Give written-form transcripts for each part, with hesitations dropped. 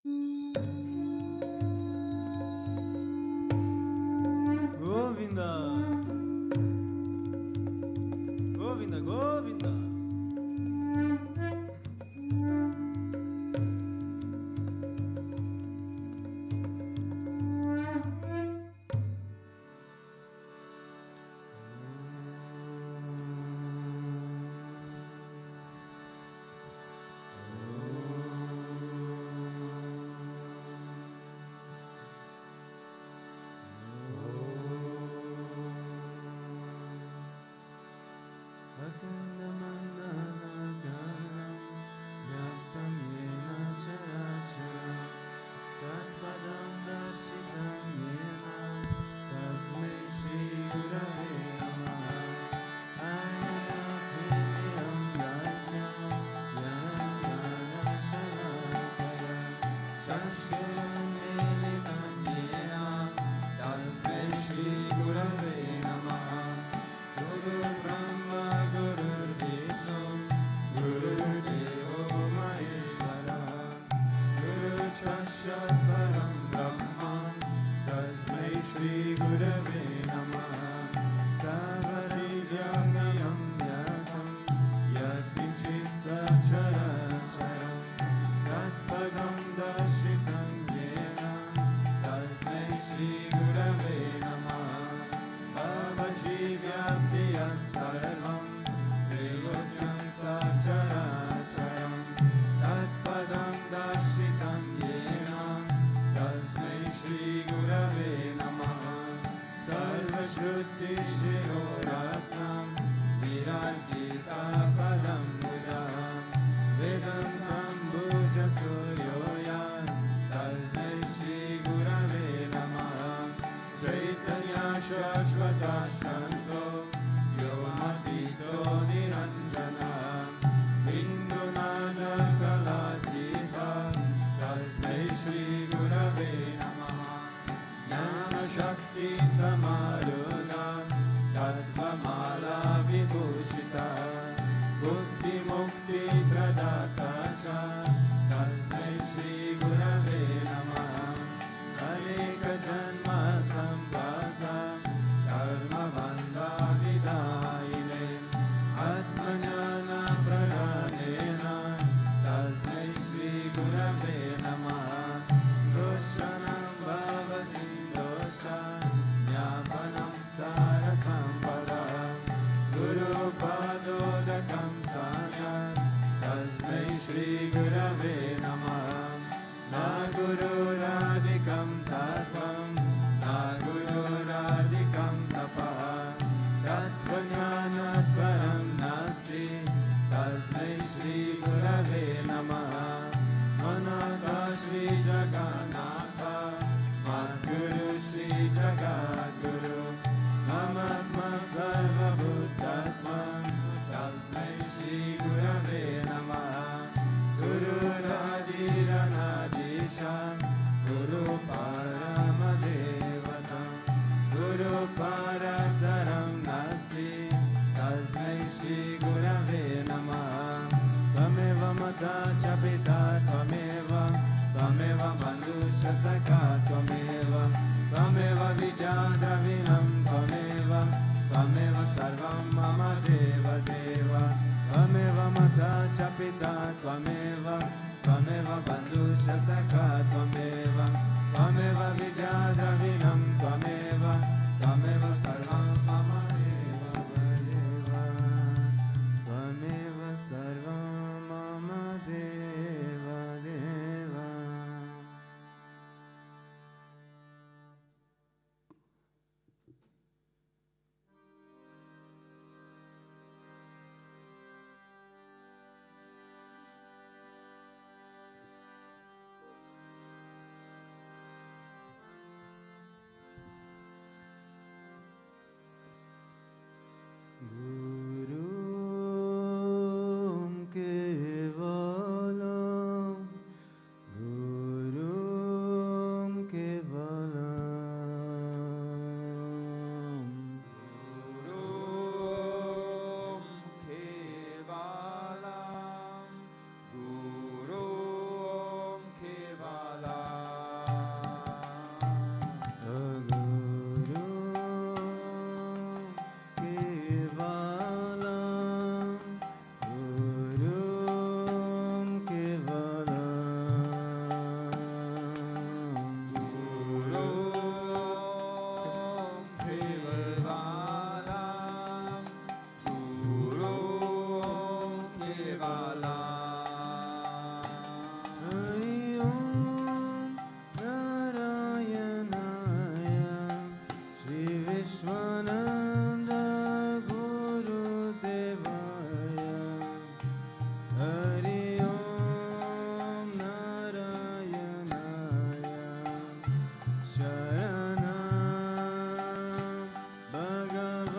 Govinda, Govinda, Govinda. Om Narayanaya Sri Vishwananda Guru Devaya Hari Om Narayanaya Sharanam Bhagavan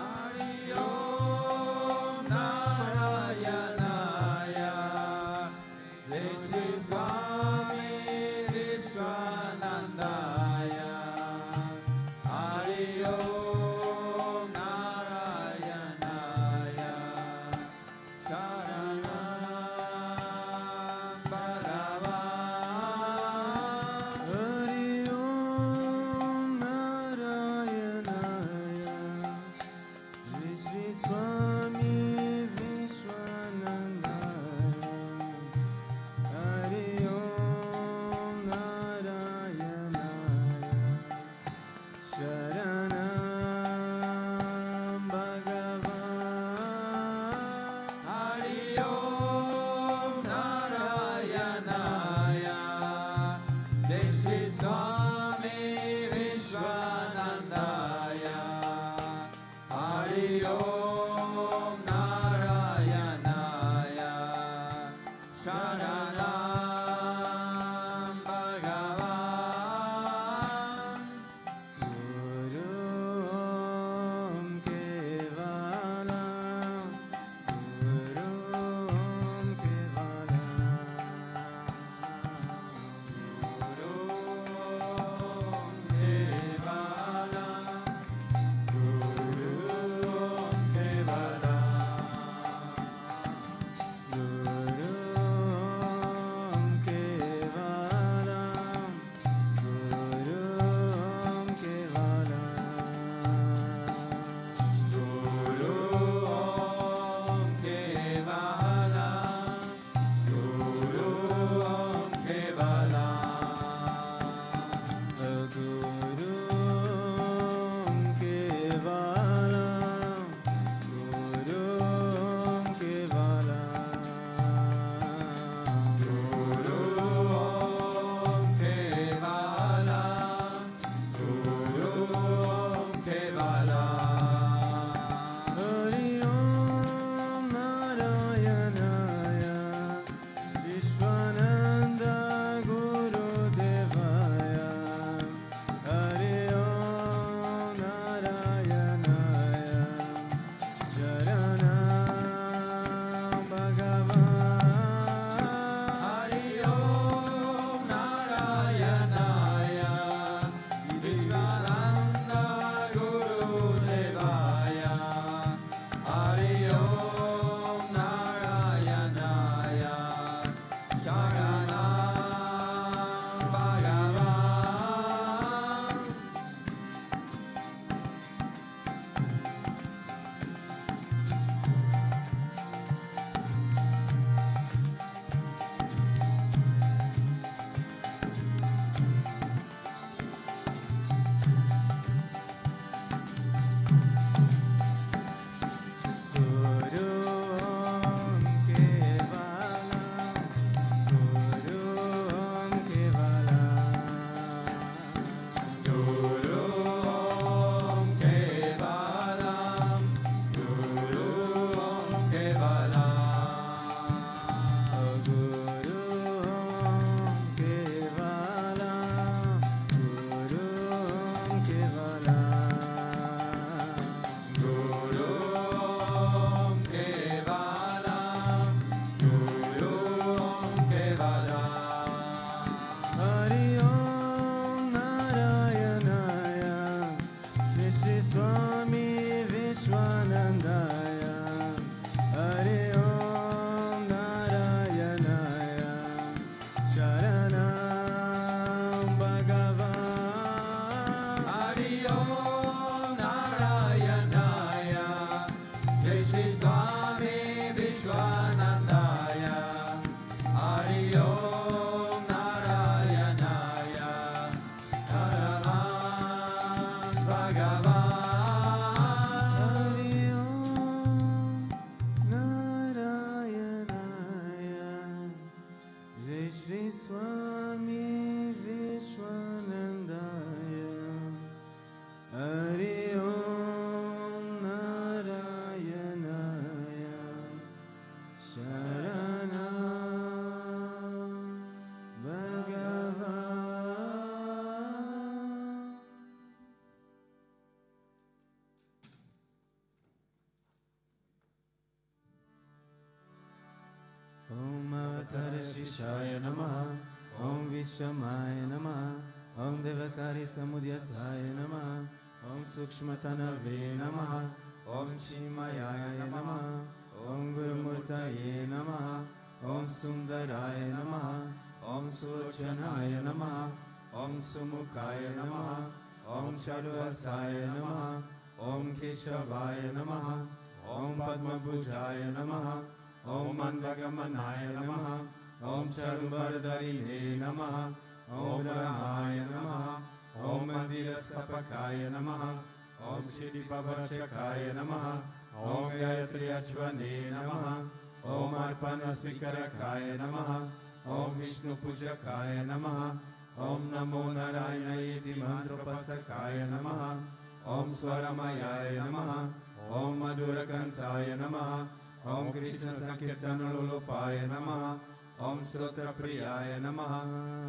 Hari Om Narayanaya Sri Swami Vishwanandaya Hari Om Narayanaya Sharanam Bhagavan Hari Om Narayanaya Sri Swami Vishwanandaya Hari Om Narayanaya Sharanam Bhagavan Hari Om Narayanaya Sri Swami Vishwanandaya Hari Om Narayanaya Sharanam Bhagavan Guru Om Kevala Guru Om Kevala Guru Om Kevala Guru Om Kevala Guru Om Kevala Guru Om Kevala Guru Om Kevala Guru Om Kevala Guru Om Kevala Guru Om Kevala Guru Om Kevala Guru Om Kevala Hari Om Narayanaya Vishwananda Guru Devaya Hari Om Narayanaya Sharanam Bhagavan Hari Om Narayanaya Vishwananda Guru Devaya Hari Om Narayanaya Sharanam Bhagavan Guru Om Kevala Guru Om Kevala Guru Om Kevala Guru Om Kevala Guru Om Kevala Guru Om Kevala Guru Om Kevala Guru Om Kevala Hari Om Narayanaya Sri Swami Vishwanandaya Hari Om Narayanaya Sharanam Bhagavan Hari Om Narayanaya Sri Swami Vishwanandaya Hari Om Narayanaya Sharanam Bhagavan Hari Om Narayanaya Sharanam Bhagavan. Om Avatara Shishaya Namaha, Om Vishamaya Namaha, Om Devakari Samudyataya Namaha, Om Sukshmatanave Namaha, Om Shimayaya Namaha, Om Gurumurtaye Namaha, Om Sundaraya Namaha, Om Surchanaya Namaha, Om Sumukaya Namaha, Om Sharvasaya Namaha, Om Keshavaya Namaha, Om Padmabhujaya Namaha, Om Mandagamanaya Namaha, Om Charubardharine Namaha, Om Ramaya Namaha, Om Mandirastapakaya Namaha, Om Shri Bhutabhrteshwarnath Namaha, Om Gayatri Achvane Namaha, Om Arpana Svikarakaya Namaha, Om Vishnu Pujakaya Namaha, Om Namo Narayana Iti Mantropasakaya Namaha, Om Swaramayaya Namaha, Om Madhurakantaya Namaha, Om Krishna Sankirtana Lulupaya Namaha, Om Srotra Priyaya Namaha,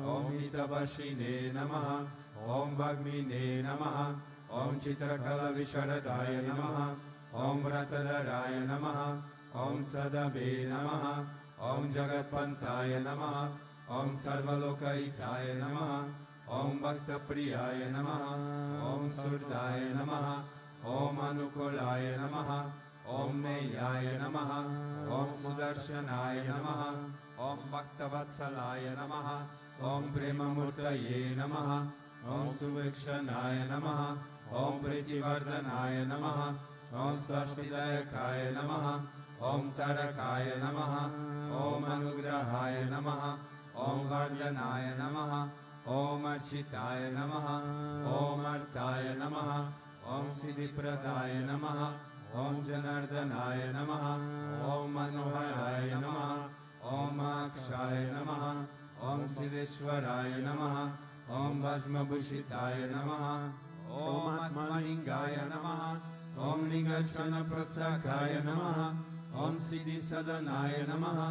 Om Hitabashine Namaha, Om Vagmine Namaha, Om Chitrakala Visharadaya Namaha, Om Vratadaraya Namaha, Om Sadave Namaha, Om Jagatpantaya Namaha, Om Sarvalokaitaya Namaha, Om Bhakta Priyaya Namaha, Om Surdaya Namaha, Om Anukulaya Namaha, Om Meyaya Namaha, Om Sudarshanaya Namaha, Om Bhaktavatsalaya Namaha, Om Premamurtaye Namaha, Om Suvikshanaya Namaha, Om Pritivardhanaya Namaha, Om Svashtidayakaya Namaha, Om Tarakaya Namaha, Om Anugrahaya Namaha, Om Vardhanaya Namaha, Om Architaya Namaha, Om Artaya Namaha, Om Siddhipradaya Namaha, Om Janardhanaya Namaha, Om Manoharaya Namaha, Om Akshaya Namaha, Om Siddheshwaraya Namaha, Om Bhasmabhushitaya Namaha, Om Atmalingaya Namaha, Om Nigachana Prasakaya Namaha, Om Siddhi Sadanaya Namaha,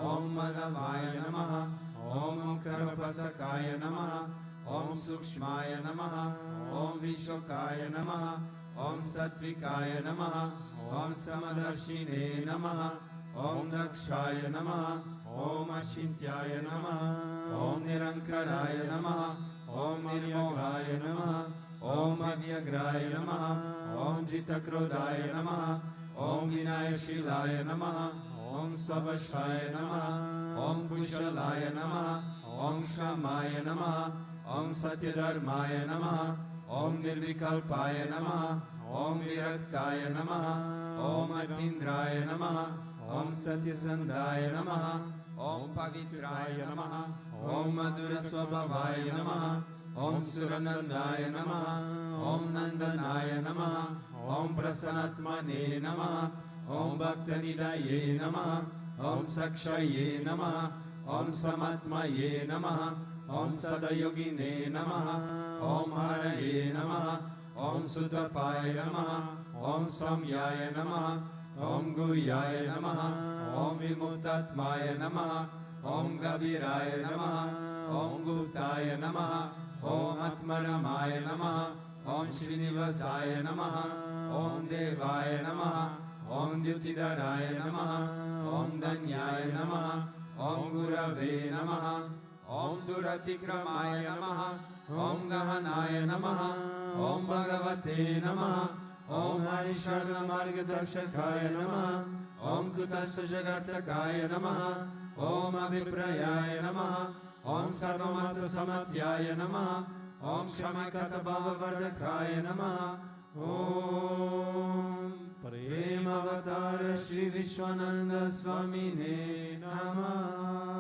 Om Madhavaya Namaha, Om Karapasakaya Namaha, Om Sukshmaya Namaha, Om Vishokaya Namaha, Om Satvikaya Namaha, Om Samadarshine Namaha, Om Dakshaya Namaha, Om Ashintyaya Namaha, Om Nirankaraya Namaha, Om Nirmohaya Namaha, Om Avyagraya Namaha, Om Jitakrodaya Namaha, Om Vinayashilaya Namaha, Om Svavashaya Namaha, Om Kushalaya Namaha, Om Shamaya Namaha, Om Satyadharmaya Namaha, Om Nirvikalpaya Namaha, Om Viraktaya Namaha, Om Atindraya Namaha, Om Satyasandaya Namaha, Om Pavitraya Namaha, Om Madhura Swabhavaya Namaha, Om Suranandaya Namaha, Om Nandanaya Namaha, Om Prasanatmane Namaha, Om Bhaktanidaye Namaha, Om Sakshaye Namaha, Om Samatmaye Namaha, Om Sadayogine Namaha, Om Haraye Namaha, Om Sutapaya Namaha, Om Samyaya Namaha, Om Guyaya Namaha, Om Vimutatmaya Namaha, Om Gabiraya Namaha, Om Guptaya Namaha, Om Atmaramaya Namaha, Om Srinivasaya Namaha, Om Devaya Namaha, Om Dyutidaraya Namaha, Om Danyaya Namaha, Om Gurave Namaha, Om Duratikramaya Namaha, Om Gahanaya Namaha, Om Bhagavate Namaha, Om Harisharna Margadarshakaya Namaha, Om Kutasya Jagartakaya Namaha, Om Abhiprayaya Namaha, Om Sarvamatra Samatyaya Namaha, Om Shamakata Bhavavardhakaya Namaha, Om Premavatara Sri Vishwananda Swamine Namaha.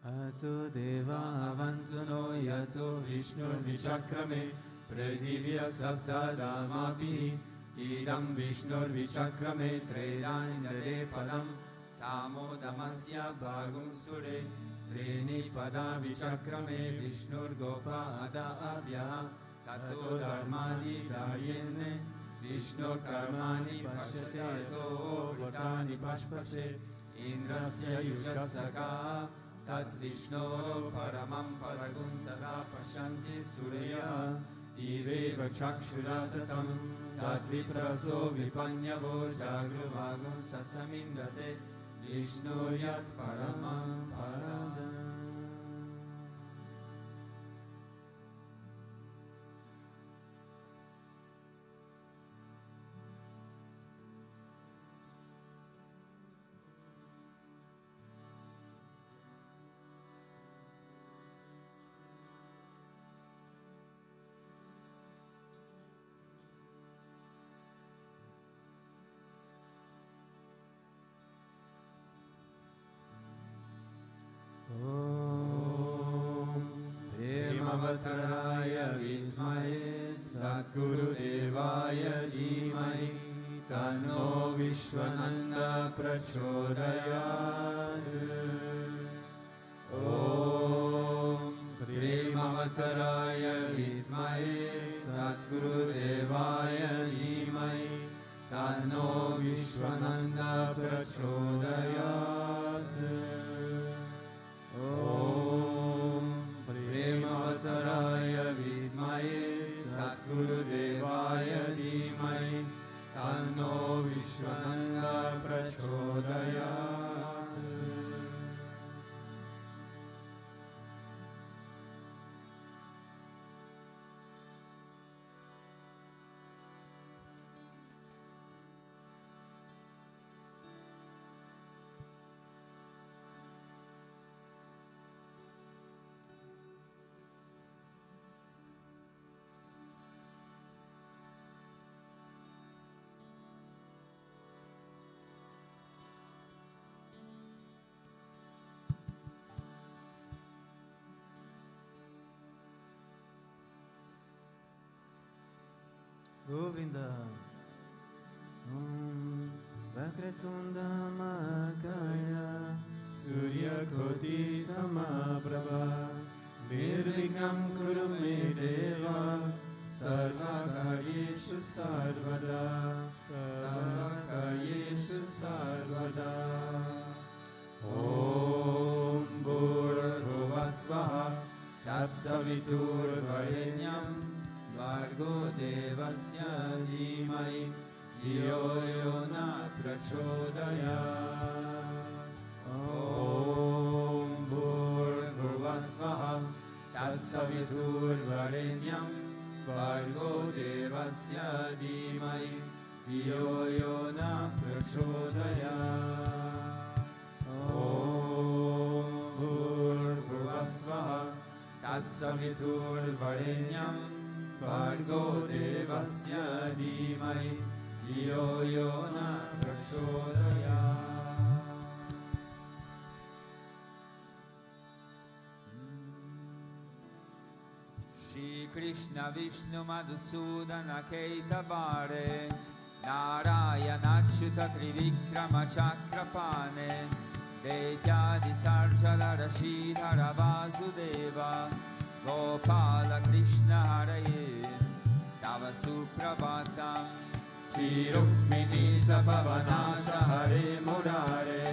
Ato Deva Avantuno Yato Vishnur Vichakrame Pradivya Sapta Damapi Idam Vishnur Vichakrame Tredaindare Padam Samo Damasya Bhagum Sure Treni Pada Vichakrame Vishnur Gopa Ada Abhya Tato Dharmani Daryene Vishnu karmani pashyate to bhutani pashpase Indrasya yujasaka tat Vishnu paramam paragum sada pashanti surya Diveva chakshuratatam tat vipraso vipanyavo jagruvagam sasamindate Vishnu yat paramam paradam. Premavattaraya vidmahe Satguru Devaya dhimai Tanno Vishwananda prachodayat. Om Premavattaraya vidmahe Satguru Devaya dhimai Tanno Vishwananda prachodayat. Om Premavattaraya vidmahe Satguru Devaya dhimai Tanno Vishwananda prachodayat. Govinda Om Vakratunda Makaya Surya Koti Samaprabha Nirvignam Kuru Me Deva Sarvakaryeshu Sarvada Sarvakaryeshu Sarvada. Om Bhurvasvaha Tatsaviturvarenyam Vargo Devasya Dhimai Dhiyo Yo Na Prachodayat. Om Bhurvasvaha Tatsaviturvarenyam Vargo Devasya Dhimai Dhiyo Yo Na Prachodayat. Om Bhurvasvaha Tatsaviturvarenyam Vargo Devasya Dhimai Dhiyo Yo Na Prachodayat. Shri Krishna Vishnu Madhusudana Keitavare Narayana Achyuta Trivikrama Chakrapane Deityadi Sarjala Rashidhara Vasudeva Gopala Krishna Haraye Tava Suprabhatam Shri Rukmini Sapavanasha Hare Murare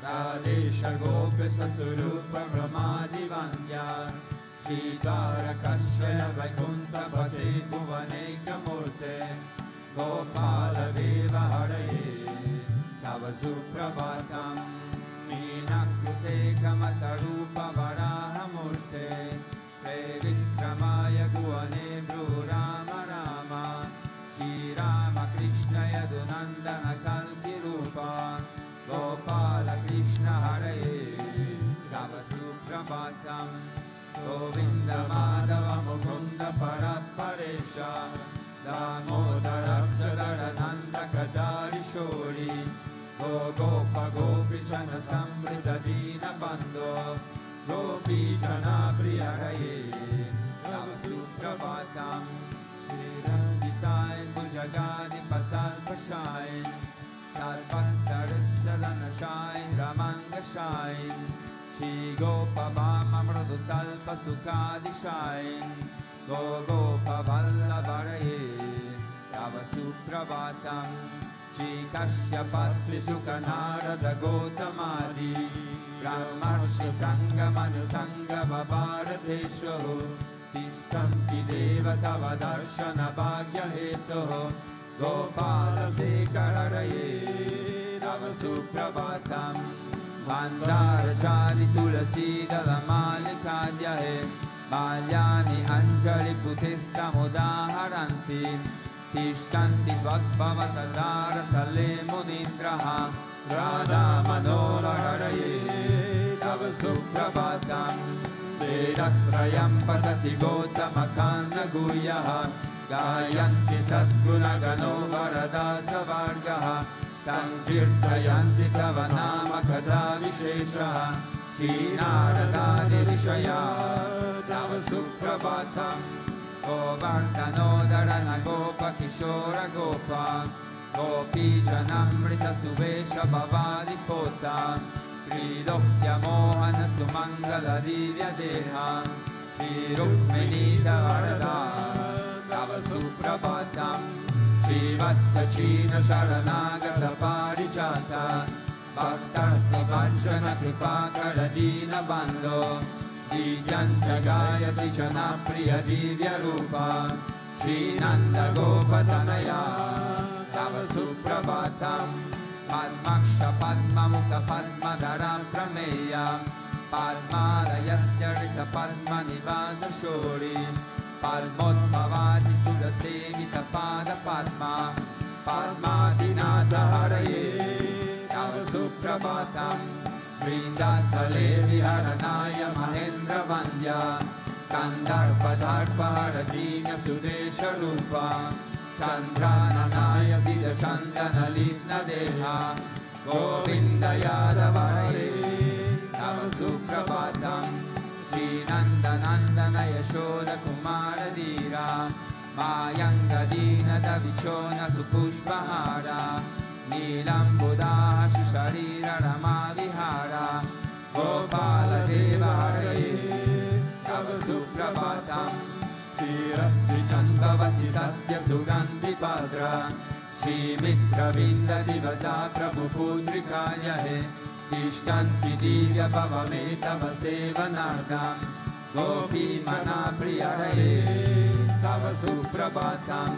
Radesha Gopisa Surupa Brahmadi Vandya Shri Dvarakashaya Vaikuntha Bhate Bhuvaneka Murte Gopala Deva Haraye Tava Suprabhatam Meenakrute Kamatarupa Varaha Murte Vikramaya Guane Bru Rama Rama Shri Rama Krishna Yadunandana Kalki Rupa Gopala Krishna Hare Tava Suprabhatam Govinda Madhava Mukunda Parat Paresha Damodara Jadarananda Kadari Shori Gopa Gopichana Samvrita Dina Bando Gopi Jana Priyaraye Tava Suprabhatam Shri Radhi Sain Bhujagadi Patal Pashain Sarvaktaritsalana Shain Ramanga Shain Shri Gopa Vama Mrudutalpa Sukadi Shain Gopa Vallabharaye Tava Suprabhatam Shri Kashyapatri Sukha Narada Gautamadi Brahmarshi Sangamanu Sangama Bharateshvaho Tishtanti Deva Tava Darshana Bhagya Hetoho Gopala Sekararaye Tava Suprabhatam Mandara Chari Tulasi Dala Malikadyahe Malyani Anjali Putista Mudaharanti Tishtanti Vakbhavatadara Tale Munindraha Radha Manoharaye Tava Suprabhatam Vedatrayam Patati Gotama Kanda Guyaha Gayanti Satguna Gano Varada Savargaha Sankirtayanti Tava Nama Kada Visheshaha Shri Naradadi Vishaya Tava Suprabhatam Govardhanodharana Gopa Kishora Gopa Gopi Janamrita Subesha Bhavadi Pota Trilokya Mohana Sumangala Divya Deha Shri Rukmini Savarada Tava Suprabhatam Shri Vatsachina Sharanagata Parijata Bhaktarthi Vanchana Kripakara Dina Bando Divyanta Gayati Jana Priya Divya Rupa Shri Nanda Gopatanaya Tava Suprabhatam Padmaksha Padma Mukha Padmadhara Prameya Padmarayasya Rita Padma Nivasa Shori Padmodbhavati Surasevita Pada Padma Padmadinata Haraye Tava Suprabhatam Vrindatale Viharanaya Mahendra Vandya Kandarpadharpa Haradina Sudesha Rupa Chandrananaya Siddha Chandana Litna Deha Govinda Yadavare Tava Suprabhatam Shri Nanda Nandana Yashoda Kumara Dira Mayanga Dina Davichona Tupushpahara Nilambudaha Shisharira Rama Vihara Gopala Deva Hare Tava Suprabhatam Shri Satya Sugandhi Padra Shri Mitra Vinda Divasa Prabhu Pudrikaya He Tishtanti Divya Pavameta Vasevanardam Gopi Mana Priyaraye Tava Suprabhatam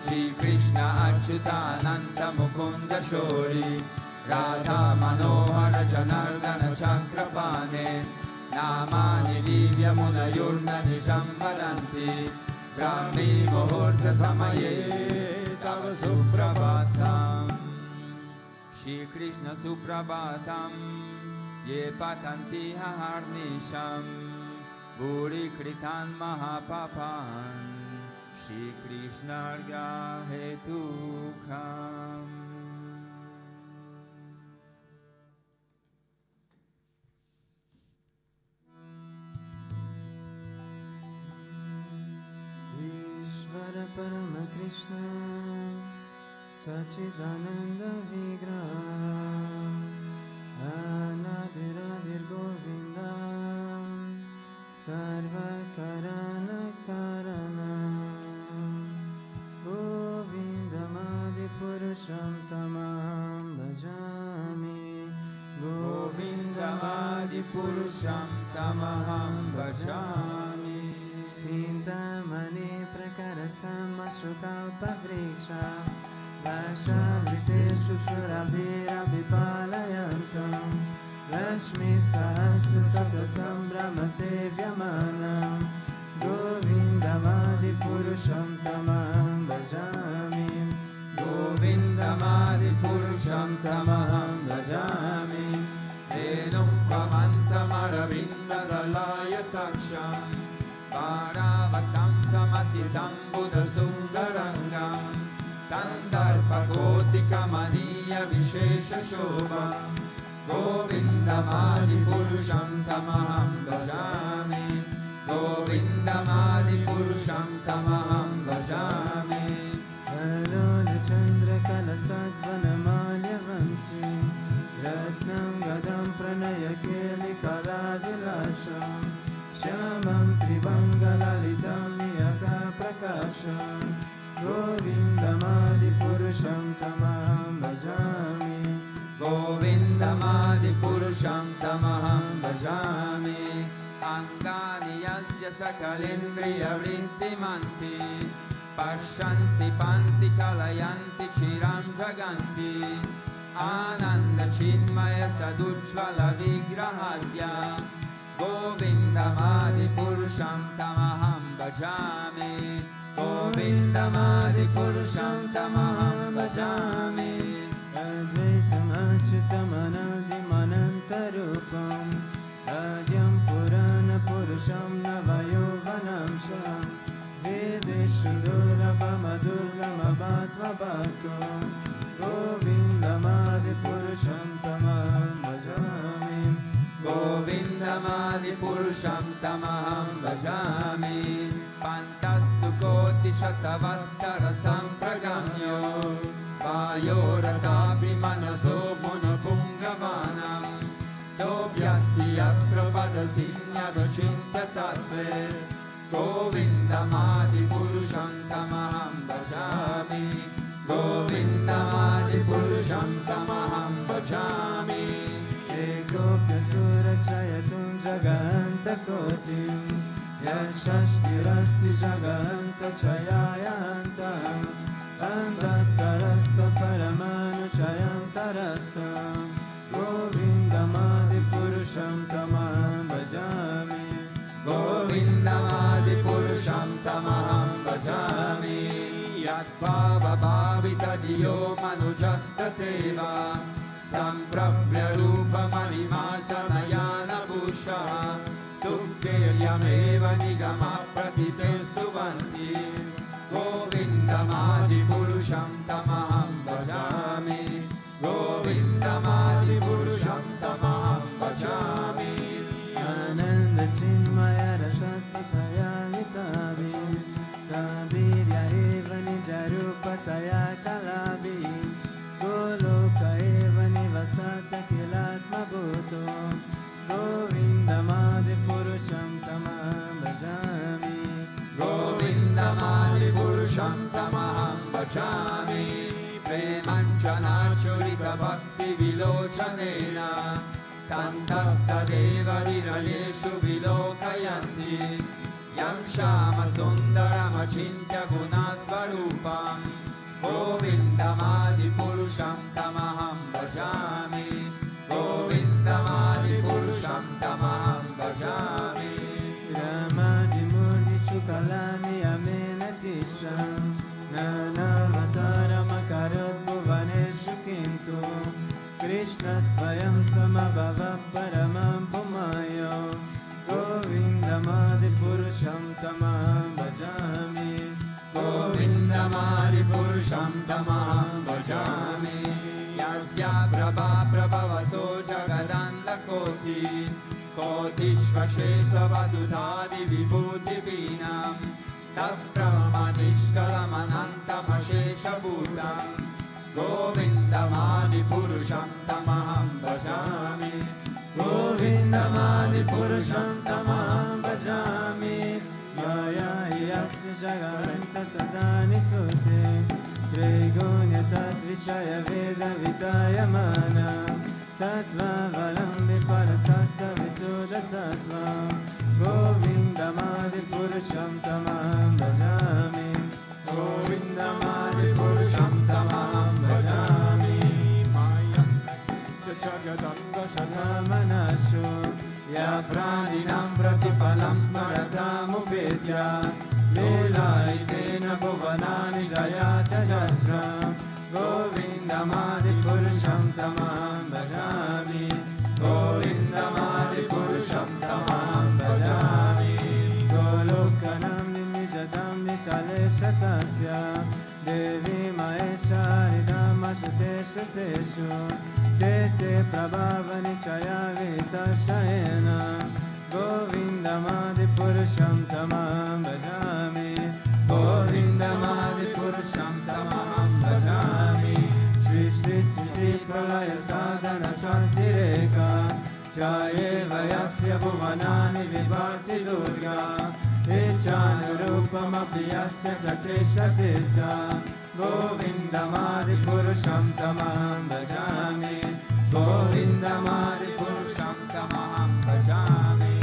Shri Krishna Achyuta Ananta Mukunda Shori Radha Manohara Janardana Chakrapane Namani Divya Munayurna Nishambaranti Brahmi Muhurta Samaye Tava Suprabhatam Shri Krishna Suprabhatam Ye Patanti Haharnisham Bhuri Kritan Mahapapan Shri Krishna Arga Hetukham Ishvara Parama Krishna Sachidananda Vigraha Anadiradir Govinda Sarva Karana Karana Govindamadi Purusham Tamaham Bhajami Govindamadi Purusham Tamaham Bhajami Sintamani Prakarasam Ashukalpa Vriksha Vashavriteshu Surabhira Vipalayantam Lakshmi Sahasra Satasam Brahma Sevyamanam Govindamadi Purusham Tamaham Bhajami Govindamadi Purusham Tamaham Bhajami Senukhamantamaravinda Dalaya Taksham Paravatam Samasitam Buddha Sundarangam Tandarpakotika Maniya Vishesha Shobha Govindamadi Purusham Tamaham Bhajami Govindamadi Purusham Tamaham Bhajami Alona Chandra Kala Sadvanamalya Vansi Ratnam Gadam Pranaya Keli Kala Vilasham Shyamam Pribanga Lalitam Niyaka Prakasham Govindamadi Purusham Tamaham Bhajami. Angani yasya sakalendriya vrittimanti Pashyanti panti kalayanti chiram jaganti Ananda chinmaya sadujvala vigrahasya Govindamadi Purusham Tamaham Bhajami. Govindamadi Purusham Tamaham Bhajami. Advaitam Achyutam Anandim Anantarupam Adyam Purana Purusham Navayovanam Sham Vedeshu Durlabham Adurlabham Abhatva Govindamadi Purusham Tamaham Bhajami. Govindamadi Purusham Tamaham Bhajami. Pantastu Koti Shatavatsara Sampragamyo Vayoratapi Manaso Monopungavanam Sobhyasti Aprapada Sinyado Chinta Tattve Govindamadi Purusham Tamaham Bhajami. Govindamadi Purusham Tamaham Bhajami. Ekopya Sura Chayatum Jaganta Kotim Yashashtirasti Jaganta Chayayantam Andattarasta Paramanu Chayantarasta Govindamadi Purusham Tamaham Bhajami. Govindamadi Purusham Tamaham Bhajami. Yatbhava bhavita diyo manujastateva Samprapya rupa manimasanayana busha Tukkeryameva nigama pratitesuvanti Govindamadi Purusham Tamaham Bhajami. Govindamadi Purusham Tamaham Bhajami. Ananda Chinmaya Rasatmaya Vitabis Tabirya Eva Nijarupataya Kalabis Goloka Eva Nivasata Kilatma Bhuto Govindamadi Purusham Tamaham Bhajami. Govindamadi Purusham Tamaham Bhajami. Premanchana Churita Bhakti Vilochanena Santassa Deva Viraleshu Vilokayanti Yam Shama Sundarama Chintya Gunasvarupam Govindamadi Purusham Tamaham Bhajami. Govindamadi Purusham Tamaham Bhajami. Ramadi Murni Sukalani Amenatishtam Nanavatara Makarad Bhuvaneshu Kintu Krishna Swayam Samabhava Paramam Pumayo Govindamadi Purusham Tamaham Bhajami. Govindamadi Purusham Tamaham Bhajami. Yasya Prabha Prabhavato Jagadanda Koti Kotishvashesha Vasudhadi Vibhuti Vinam Tat Brahmanishkalamanantamashesha Bhutam Govindamadi Purusham Tamaham Bhajami. Govindamadi Purusham Tamaham Bhajami. Maya Yasya Jaganta Sadani Sute Trigunya Tat Vishaya Veda Vitayamana Sattva Valambi Parasatta Visuddha Sattva Govindamadi Purusham Tamaham Bhajami. Govindamadi Purusham Tamaham Bhajami. Maya Jagadanga Shalamanashu Ya Praninam Pratipalam Smaratamupetya Leelaitena Bhuvanani Jayata Jatra Govindamadi Purusham Tamaham Bhajami. Govindamadi Purusham Tamaham Bhajami. Golokanam Nimijatam Nikaleshatasya Devi Maesha Ridam Asuteshu Teshu Tete Prabhavani Chaya Vitashayena Govindamadi Purusham Tamaham Bhajami. Govindamadi Purusham Tamaham Bhajami. Shri Shri Shri Shri Pralaya Sadhana Shantireka Jayeva Yasya Bhuvanani Vibhati Durga Echanurupam Apiyasya Satesha Tesa Govindamadi Purusham Tamaham Bhajami. Govindamadipurusham tamaham bhajami.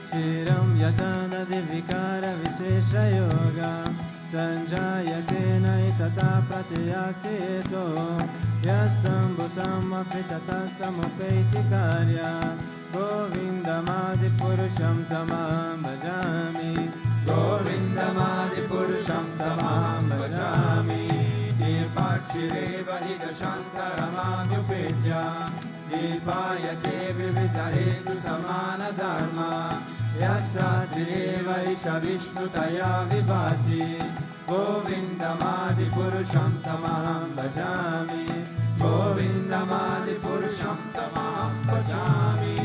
Shiram yatanadi vikara vishesha yoga Sanjayate naitata pratyaseto Yasambhutam apritata samupaiti karya Govindamadipurusham tamaham bhajami Govindamadipurusham tamaham bhajami. Nirpachireva hidashantaramamyupetya Nirpayate vividahetu samana dharma Yasadireva isha vishnutaya vibhati Govindamadipurusham tamaham bhajami Govindamadipurusham tamaham bhajami.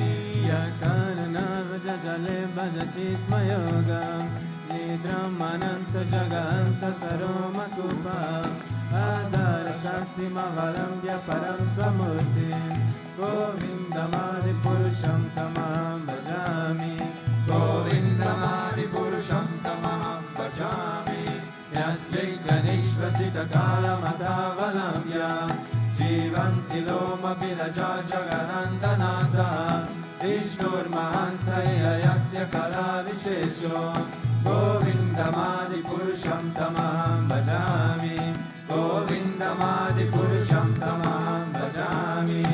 Yakarnavajajale bhajachismayogam Nidram ananta jaganta saroma kupa Adara shakti mavalambya param svamurti Govindamadipurusham tamaham bhajami Govindamadipurusham tamaham bhajami. Yasyaitanishvasita kalamatavalamya Jivanti loma vilaja jaganandanata Vishnur mahansaya yasya kala vishesho Govindamadipurusham tamaham bhajami Govindamadipurusham tamaham bhajami.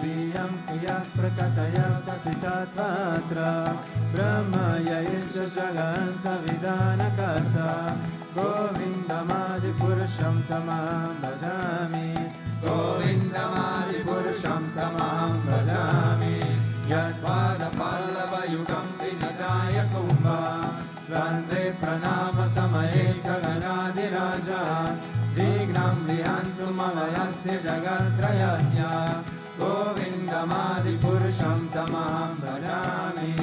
Sriyam kiya prakataya kapitatvatra Brahma yaisha jaganta vidana karta Govindamadipurusham tamaham bhajami Govindamadipurusham tamaham bhajami. Yadvada pallava yugam vinitaya kumbha Vande pranama samaye saganadiraja Vignam vihantu malayasya jagatrayasya Govindamadipurusham tamaham bhajami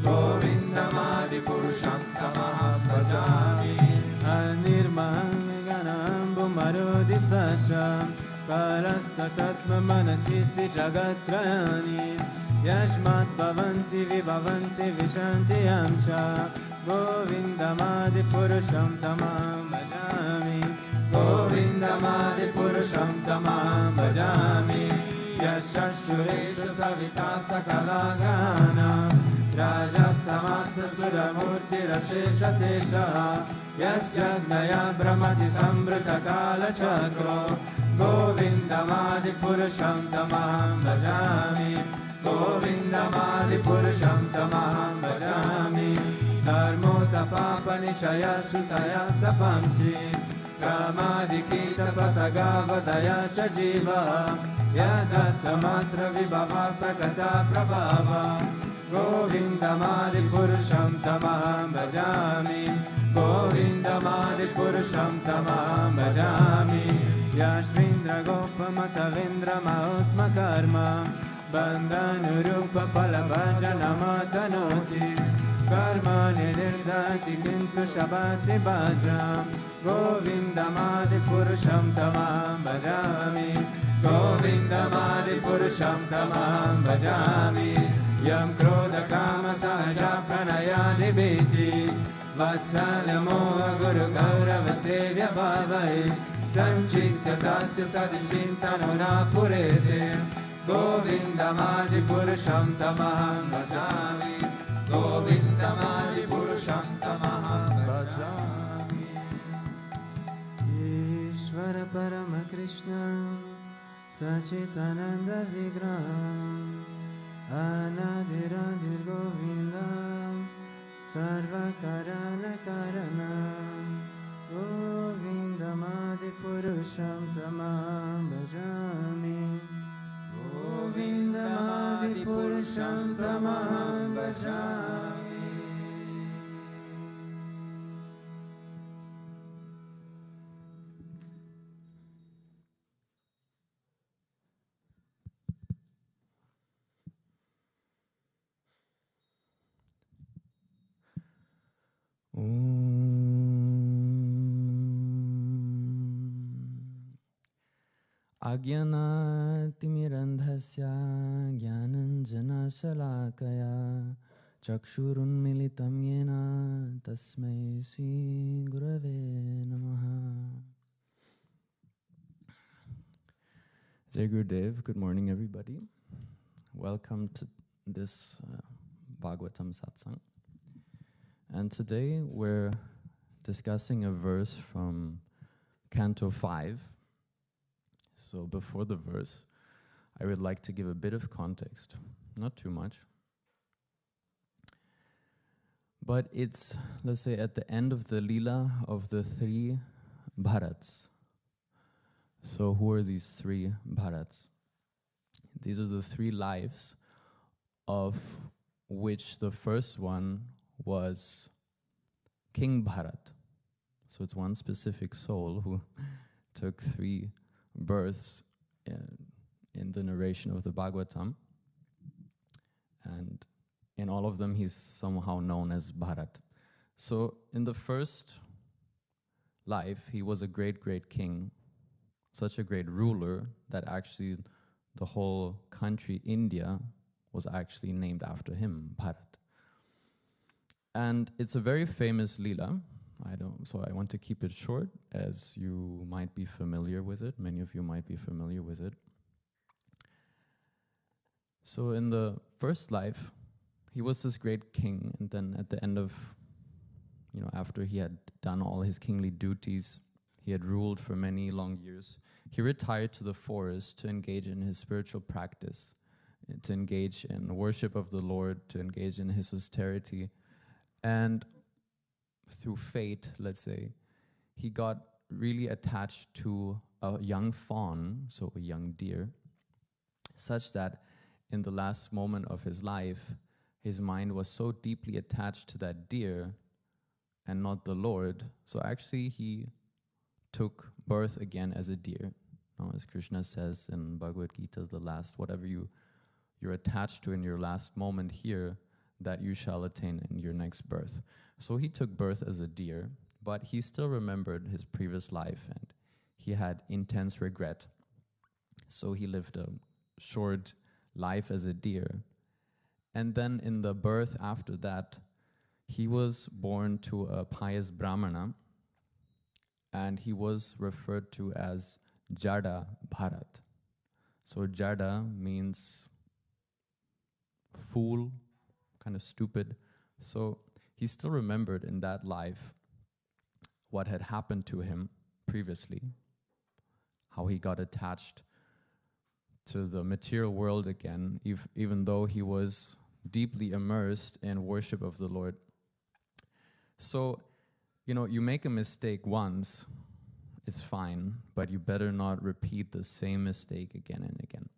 Govindamadipurusham tamaham bhajami. Anirmaham viganambu marudisasham Karastatatma manasiddhi jagatrayani Yashmat bhavanti vibhavanti vishanti yamcha Govindamadipurusham tamaham bhajami Govindamadipurusham tamaham bhajami. Yashashuresha savita sakala gana Rajasamasta suramurti rashesha tesha Yasyadnaya brahmati sambrita kala chakro Govindamadipurusham tamaham bhajami Govindamadipurusham tamaham bhajami. Dharmota papa nichaya sutaya stapamsi Kramadikita patagavadaya cha jiva Yadatta matra vibhava prakata prabhava Govindamadipurusham tamaham bhajami Govindamadipurusham tamaham bhajami. Yashvindra gopamata vendra maosma karma Bandhanurupa palabhajanamatanoti Karma nirdhati kintu shabati bhajam Govindamadipurusham tamaham bhajami Govindamadipurusham tamaham bhajami. Yam krodha kama sahaja pranaya nibiti Vatsalyamoha guru gaurava sevya bhavai Sanchitya tasya sadishintanuna purete Govindamadipurusham tamaham bhajami Govindamadipurusham tamaham bhajami. Ishvara Parama Krishna Sachitananda Vigraham Anadiradir Govindam Sarva Karana Karanam Govindamadipurusham tamaham bhajami Govindamadipurusham tamaham bhajami. Agyanatimirandhasya Gyananjanashalakaya Chakshurunmilitam yena Tasmai Sri Gurave Namaha. Jai Gurudev, good morning everybody. Welcome to this Bhagavatam Satsang. And today we're discussing a verse from Canto 5. So before the verse, I would like to give a bit of context, not too much. But it's, let's say, at the end of the Leela of the three Bharats. So who are these three Bharats? These are the three lives of which the first one was King Bharat. So it's one specific soul who took three births in the narration of the Bhagavatam. And in all of them, he's somehow known as Bharat. So in the first life, he was a great, great king, such a great ruler that actually the whole country, India, was actually named after him, Bharat. And it's a very famous Leela. So I want to keep it short, as you might be familiar with it. Many of you might be familiar with it. So in the first life, he was this great king, and then at the end of, after he had done all his kingly duties, he had ruled for many long years, he retired to the forest to engage in his spiritual practice, to engage in worship of the Lord, to engage in his austerity. And through fate, let's say, he got really attached to a young fawn, so a young deer, such that in the last moment of his life, his mind was so deeply attached to that deer and not the Lord. So actually he took birth again as a deer. Now, as Krishna says in Bhagavad Gita, the last, whatever you're attached to in your last moment here, that you shall attain in your next birth. So he took birth as a deer, but he still remembered his previous life and he had intense regret. So he lived a short life as a deer. And then in the birth after that, he was born to a pious Brahmana, and he was referred to as Jada Bharat. So Jada means fool, kind of stupid. So he still remembered in that life what had happened to him previously, how he got attached to the material world again, even though he was deeply immersed in worship of the Lord. So, you make a mistake once, it's fine, but you better not repeat the same mistake again and again.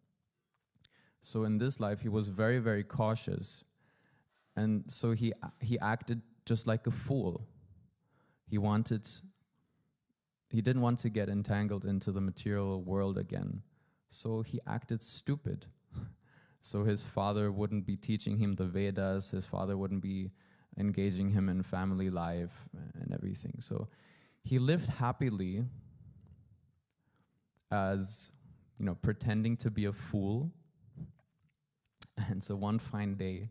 So in this life, he was very, very cautious. And so he acted just like a fool. He didn't want to get entangled into the material world again. So he acted stupid. So his father wouldn't be teaching him the Vedas, his father wouldn't be engaging him in family life and everything. So he lived happily as, pretending to be a fool. And so one fine day,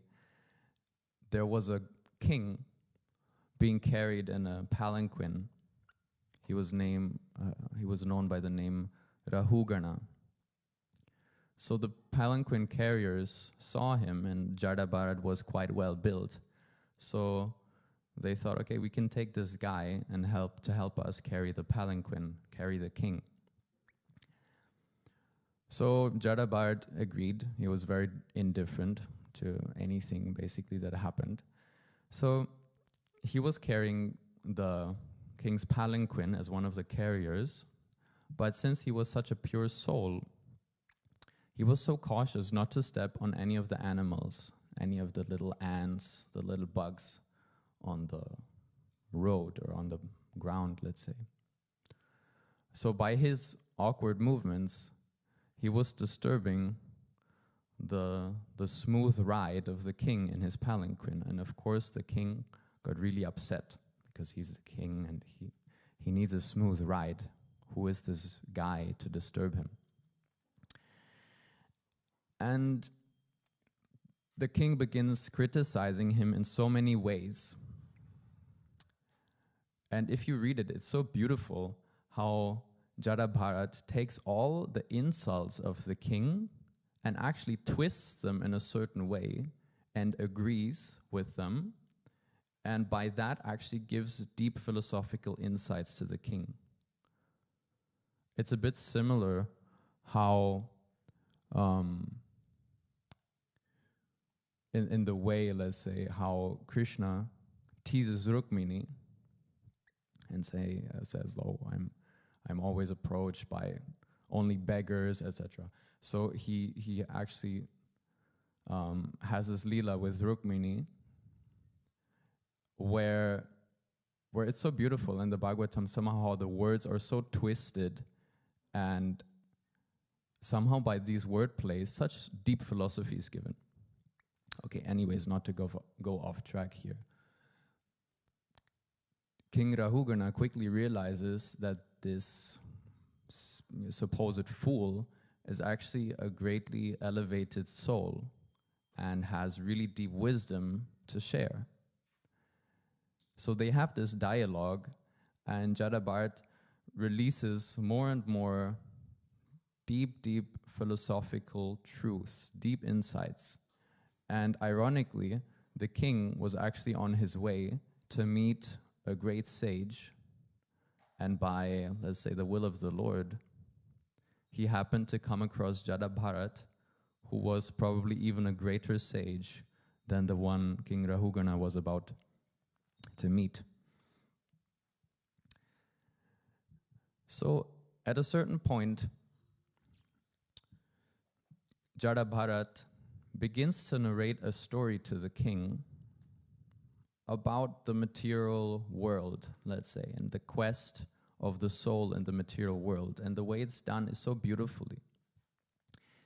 there was a king being carried in a palanquin. He was known by the name Rahugana. So the palanquin carriers saw him, and Jada Bharat was quite well built. So they thought, okay, we can take this guy and help us carry the palanquin, carry the king. So Jada Bharat agreed. He was very indifferent to anything basically that happened. So he was carrying the king's palanquin as one of the carriers, but since he was such a pure soul, he was so cautious not to step on any of the animals, any of the little ants, the little bugs on the road or on the ground, let's say. So by his awkward movements, he was disturbing the smooth ride of the king in his palanquin. And of course, the king got really upset because he's the king and he needs a smooth ride. Who is this guy to disturb him? And the king begins criticizing him in so many ways. And if you read it, it's so beautiful how Jadabharat takes all the insults of the king and actually twists them in a certain way and agrees with them, and by that actually gives deep philosophical insights to the king. It's a bit similar how in the way, let's say, how Krishna teases Rukmini and says, "Oh, I'm always approached by only beggars, etc." So he actually has this lila with Rukmini where it's so beautiful in the Bhagavatam. Somehow the words are so twisted, and somehow by these word plays, such deep philosophy is given. Okay, anyways, not to go off track here. King Rahugana quickly realizes that this supposed fool is actually a greatly elevated soul and has really deep wisdom to share. So they have this dialogue, and Jadabharat releases more and more deep philosophical truths, deep insights. And ironically, the king was actually on his way to meet a great sage, and by, let's say, the will of the Lord, he happened to come across Jadabharat, who was probably even a greater sage than the one King Rahugana was about to meet. So at a certain point, Jadabharat begins to narrate a story to the king about the material world, let's say, and the quest of the soul in the material world. And the way it's done is so beautifully.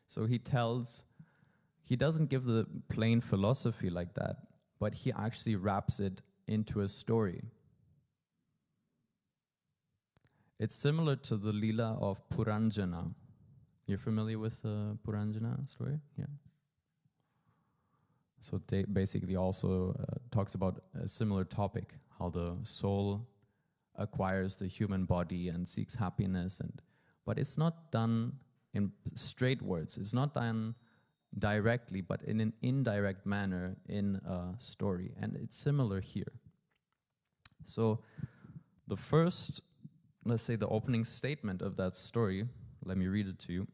So he doesn't give the plain philosophy like that, but he actually wraps it into a story. It's similar to the Leela of Puranjana. You're familiar with the Puranjana story? Yeah. So they basically also talks about a similar topic, how the soul acquires the human body and seeks happiness, but it's not done in straight words. It's not done directly, but in an indirect manner in a story. And it's similar here. So the first, let's say, the opening statement of that story, let me read it to you.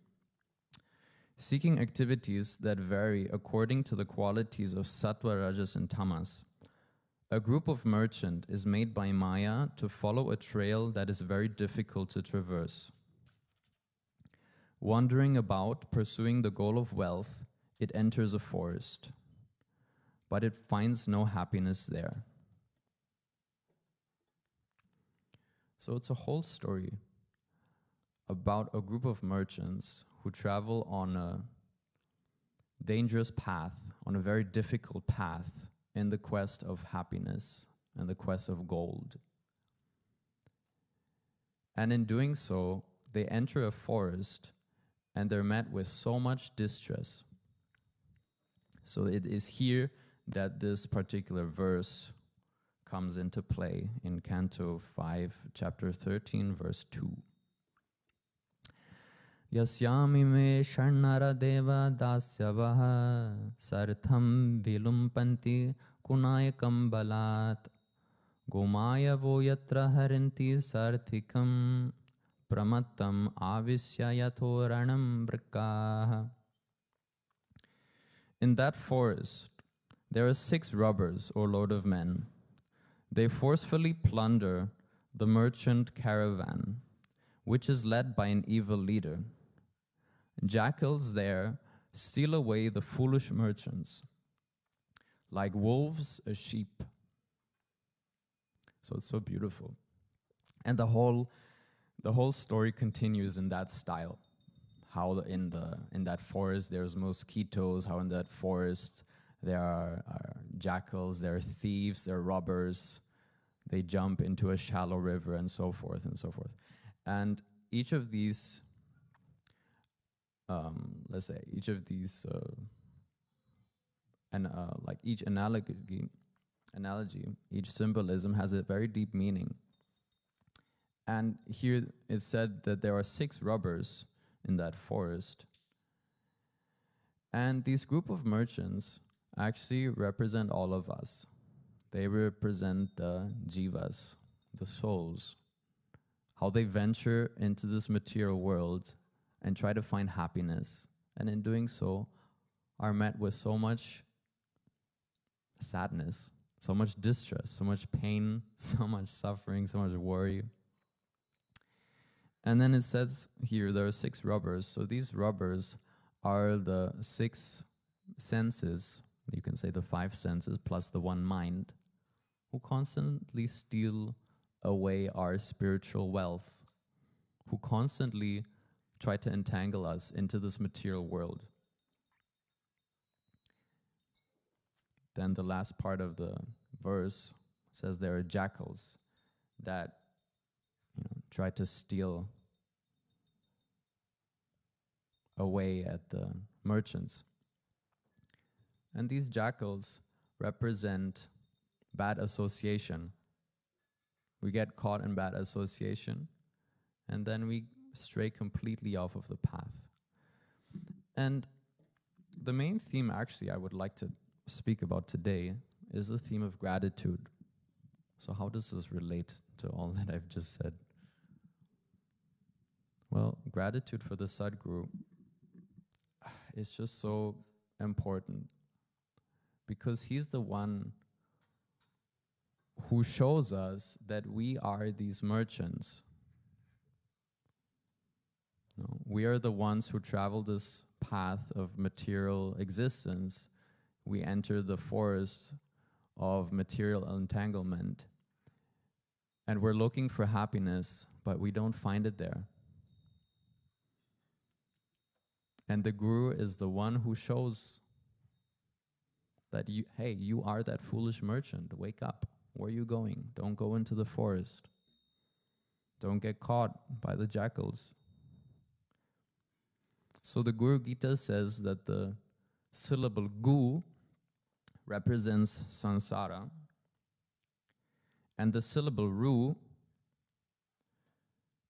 Seeking activities that vary according to the qualities of sattva, rajas, and tamas, a group of merchants is made by Maya to follow a trail that is very difficult to traverse. Wandering about, pursuing the goal of wealth, it enters a forest, but it finds no happiness there. So it's a whole story about a group of merchants who travel on a dangerous path, on a very difficult path in the quest of happiness and the quest of gold. And in doing so, they enter a forest and they're met with so much distress. So it is here that this particular verse comes into play in Canto 5, Chapter 13, verse 2. Yasyami me sharnara deva dasyavaha sartham vilumpanti kunayakam balat gomaya vo yatra harinti sarthikam pramattam avisya yato ranam vrikaha. In that forest, there are 6 robbers, O Lord of Men. They forcefully plunder the merchant caravan, which is led by an evil leader. Jackals there steal away the foolish merchants, like wolves a sheep. So it's so beautiful. And the whole story continues in that style. How in that forest there's mosquitoes, how in that forest there are jackals, there are thieves, there are robbers. They jump into a shallow river and so forth and so forth. And each of these, like each analogy, each symbolism has a very deep meaning. And here it said that there are 6 robbers in that forest. And these group of merchants actually represent all of us. They represent the jivas, the souls, how they venture into this material world and try to find happiness. And in doing so, are met with so much sadness, so much distress, so much pain, so much suffering, so much worry. And then it says here there are 6 robbers. So these robbers are the 6 senses, you can say the 5 senses plus the 1 mind, who constantly steal away our spiritual wealth, who constantly try to entangle us into this material world. Then the last part of the verse says there are jackals that try to steal away at the merchants. And these jackals represent bad association. We get caught in bad association, and then we stray completely off of the path. And the main theme actually I would like to speak about today is the theme of gratitude. So how does this relate to all that I've just said? Well, gratitude for the Sadguru is just so important because he's the one who shows us that we are these merchants. No, we are the ones who travel this path of material existence. We enter the forest of material entanglement, and we're looking for happiness, but we don't find it there. And the Guru is the one who shows that, you are that foolish merchant. Wake up. Where are you going? Don't go into the forest. Don't get caught by the jackals. So the Guru Gita says that the syllable gu represents samsara, and the syllable ru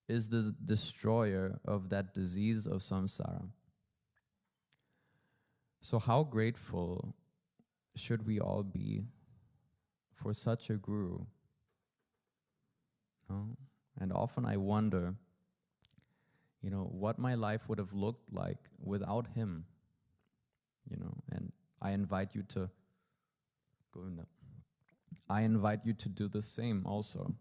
is the destroyer of that disease of samsara. So how grateful should we all be for such a guru? No? And often I wonder, what my life would have looked like without him. And I invite you to do the same also.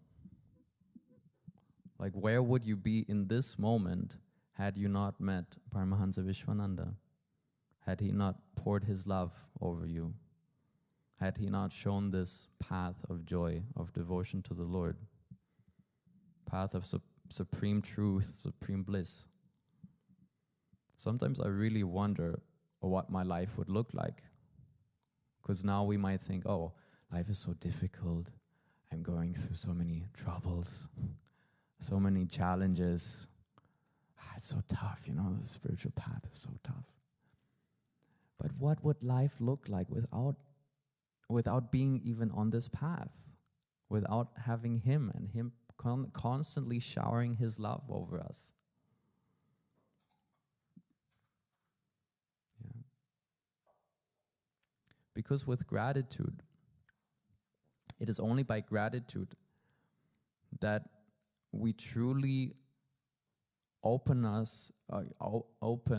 Like, where would you be in this moment had you not met Paramahamsa Vishwananda? Had he not poured his love over you? Had he not shown this path of joy, of devotion to the Lord? Path of supreme truth, supreme bliss. Sometimes I really wonder what my life would look like. Because now we might think, oh, life is so difficult. I'm going through so many troubles, so many challenges. It's so tough, the spiritual path is so tough. But what would life look like without being even on this path? Without having him and him constantly showering his love over us? Yeah. Because with gratitude, it is only by gratitude that we truly open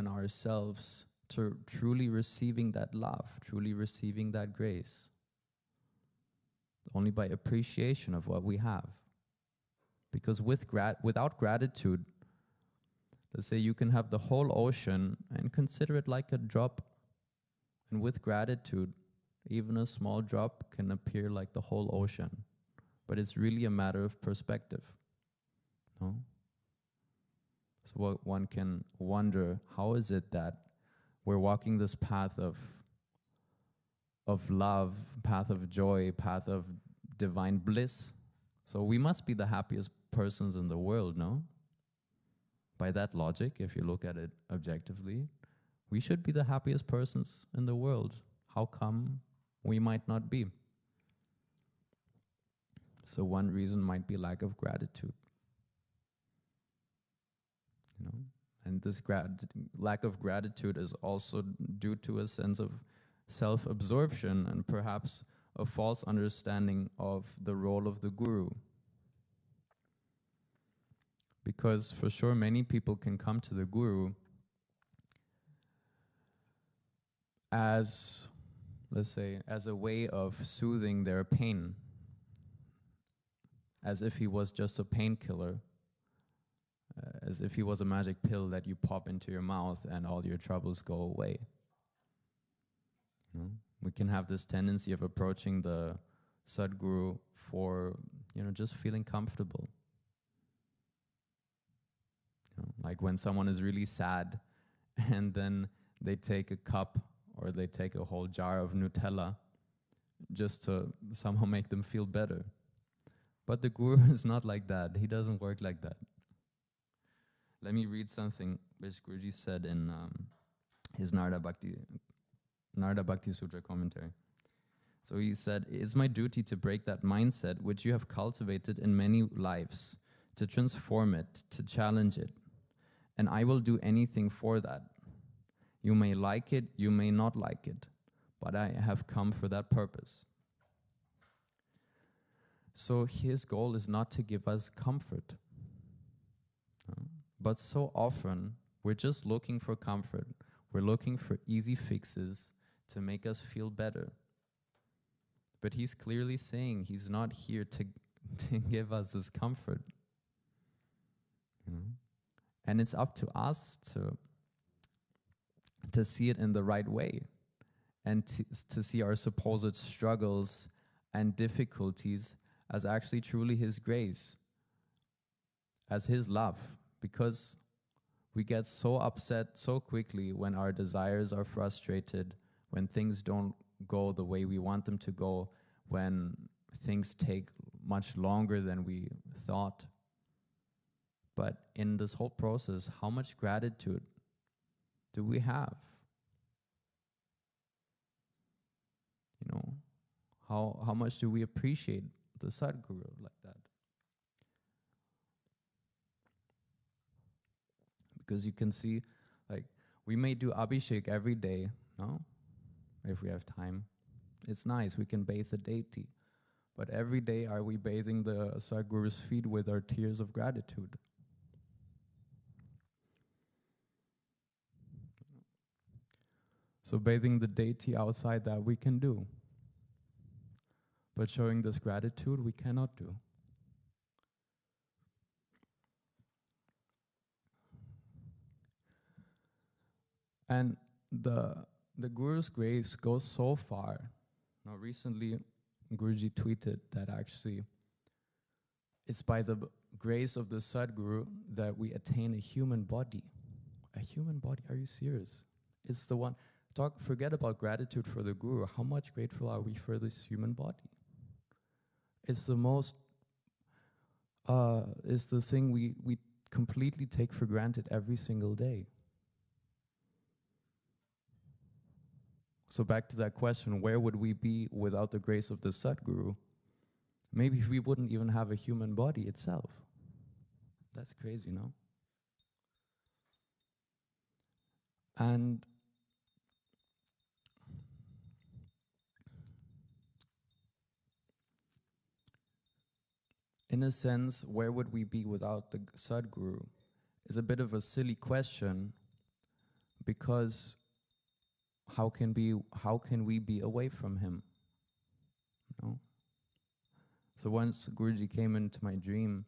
ourselves to truly receiving that love, truly receiving that grace. Only by appreciation of what we have. Because without gratitude, let's say you can have the whole ocean and consider it like a drop. And with gratitude, even a small drop can appear like the whole ocean. But it's really a matter of perspective. No? So one can wonder, how is it that we're walking this path of love, path of joy, path of divine bliss? So we must be the happiest persons in the world, no? By that logic, if you look at it objectively, we should be the happiest persons in the world. How come we might not be? So one reason might be lack of gratitude. you know. And this lack of gratitude is also due to a sense of self-absorption and perhaps a false understanding of the role of the guru. Because for sure many people can come to the guru as, let's say, as a way of soothing their pain, as if he was just a painkiller, as if he was a magic pill that you pop into your mouth and all your troubles go away. You know? We can have this tendency of approaching the Sadguru for, you know, just feeling comfortable. You know, like when someone is really sad and then they take a cup or they take a whole jar of Nutella just to somehow make them feel better. But the Guru is not like that. He doesn't work like that. Let me read something which Guruji said in his Narada Bhakti Sutra commentary. So he said, "It's my duty to break that mindset which you have cultivated in many lives, to transform it, to challenge it. And I will do anything for that. You may like it, you may not like it, but I have come for that purpose." So his goal is not to give us comfort. But so often, we're just looking for comfort. We're looking for easy fixes to make us feel better. But he's clearly saying he's not here to give us this comfort. You know? And it's up to us to see it in the right way and to see our supposed struggles and difficulties as actually truly his grace, as his love. Because we get so upset so quickly when our desires are frustrated, when things don't go the way we want them to go, when things take much longer than we thought. But in this whole process, how much gratitude do we have? You know, how much do we appreciate the Sadguru like that? Because you can see, like, we may do Abhishek every day, no? If we have time. It's nice, we can bathe the deity. But every day are we bathing the Sadguru's feet with our tears of gratitude? So bathing the deity outside that we can do. But showing this gratitude we cannot do. And the Guru's grace goes so far. Now recently, Guruji tweeted that actually it's by the grace of the Sadguru that we attain a human body. A human body? Are you serious? It's the one. Forget about gratitude for the Guru. How much grateful are we for this human body? It's the most. It's the thing we completely take for granted every single day. So back to that question, where would we be without the grace of the Sadguru? Maybe we wouldn't even have a human body itself. That's crazy, no? And in a sense, where would we be without the Sadguru is a bit of a silly question, because how can we be away from him? No? So once Guruji came into my dream,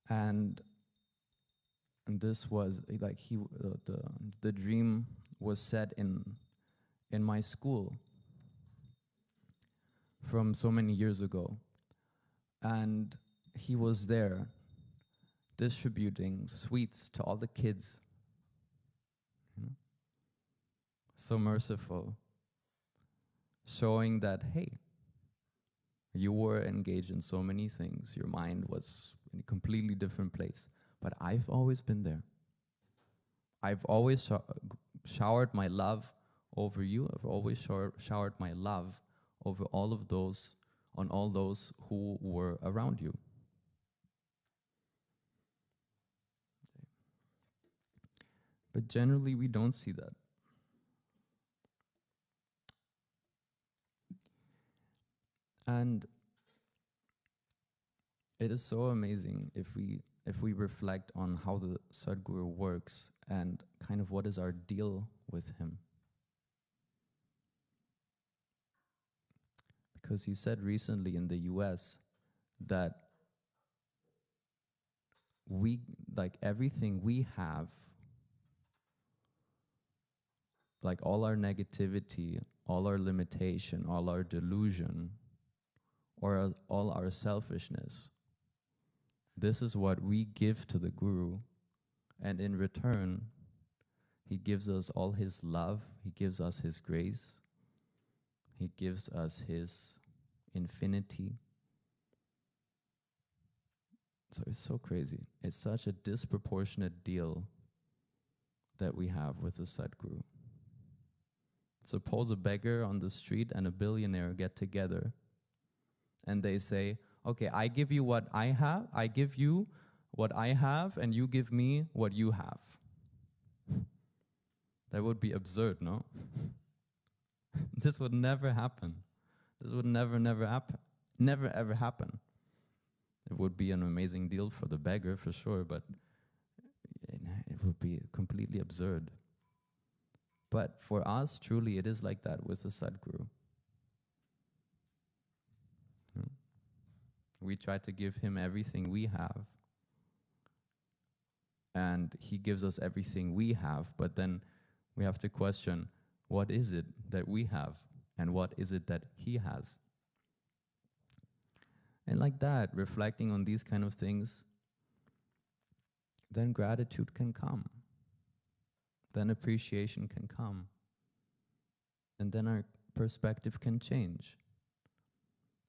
and this was like the dream was set in my school from so many years ago, and he was there distributing sweets to all the kids. So merciful, showing that, hey, you were engaged in so many things. Your mind was in a completely different place. But I've always been there. I've always showered my love over you. I've always showered my love over all of those, on all those who were around you. But generally, we don't see that. And it is so amazing if we reflect on how the Sadguru works and kind of what is our deal with him. Because he said recently in the US that we, like everything we have, like all our negativity, all our limitation, all our delusion, or all our selfishness, this is what we give to the Guru, and in return, he gives us all his love, he gives us his grace, he gives us his infinity. So it's so crazy. It's such a disproportionate deal that we have with the Sadguru. Suppose a beggar on the street and a billionaire get together and they say, okay, I give you what I have, I give you what I have, and you give me what you have. That would be absurd, no? This would never happen. This would never ever happen. It would be an amazing deal for the beggar, for sure, but it would be completely absurd. But for us, truly, it is like that with the Sadguru. We try to give him everything we have, and he gives us everything we have, but then we have to question, what is it that we have, and what is it that he has? And like that, reflecting on these kind of things, then gratitude can come. Then appreciation can come. And then our perspective can change.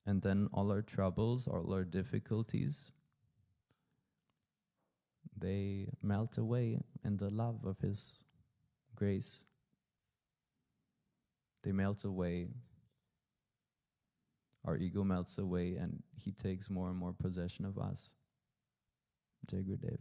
And then all our troubles, all our difficulties, they melt away in the love of his grace. They melt away. Our ego melts away, and he takes more and more possession of us. Jai Gurudev.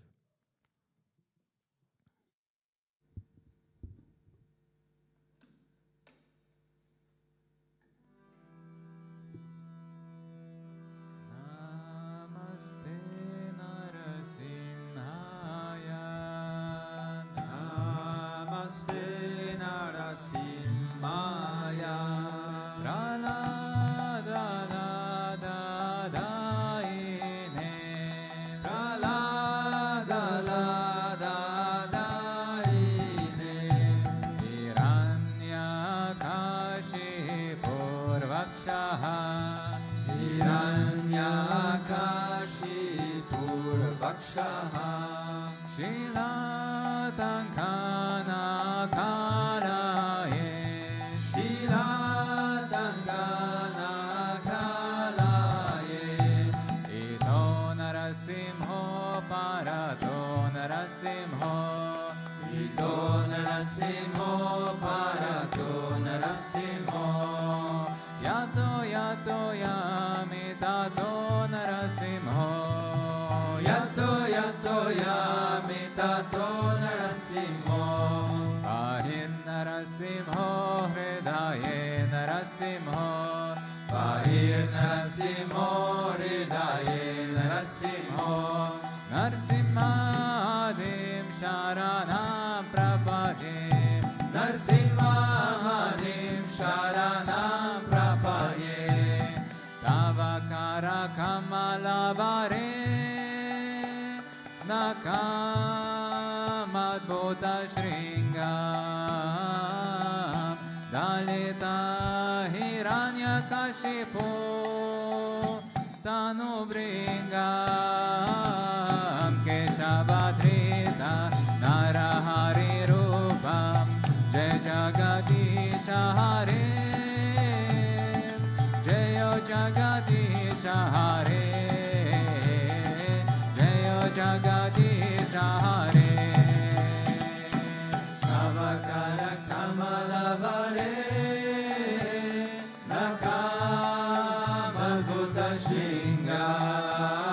Shringa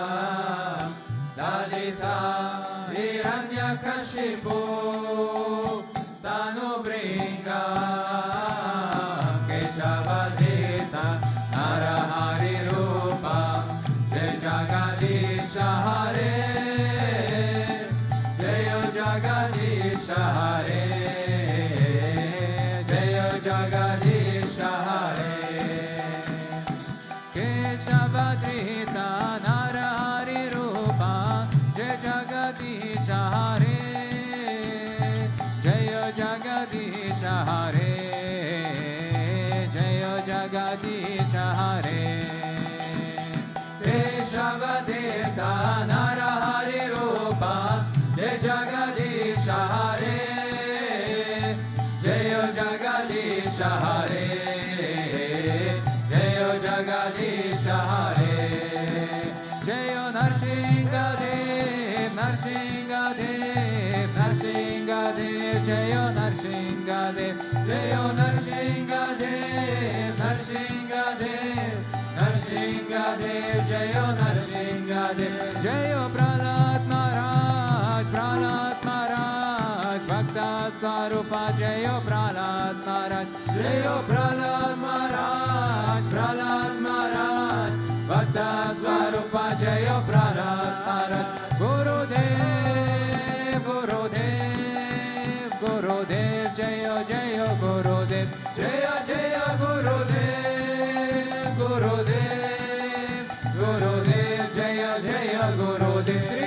Jayo Prahlad Maharaj, Prahlad Maharaj, Bhakta Swarupa Jayo Prahlad Maharaj, Jayo Prahlad Maharaj, Prahlad Maharaj, Bhakta Swarupa Jayo Prahlad Maharaj, Gurudev, Gurudev, Gurudev, Jayo Jayo Gurudev, Jayo Jayo Gurudev, Gurudev, Gurudev, Jayo Jayo Gurudev, Sri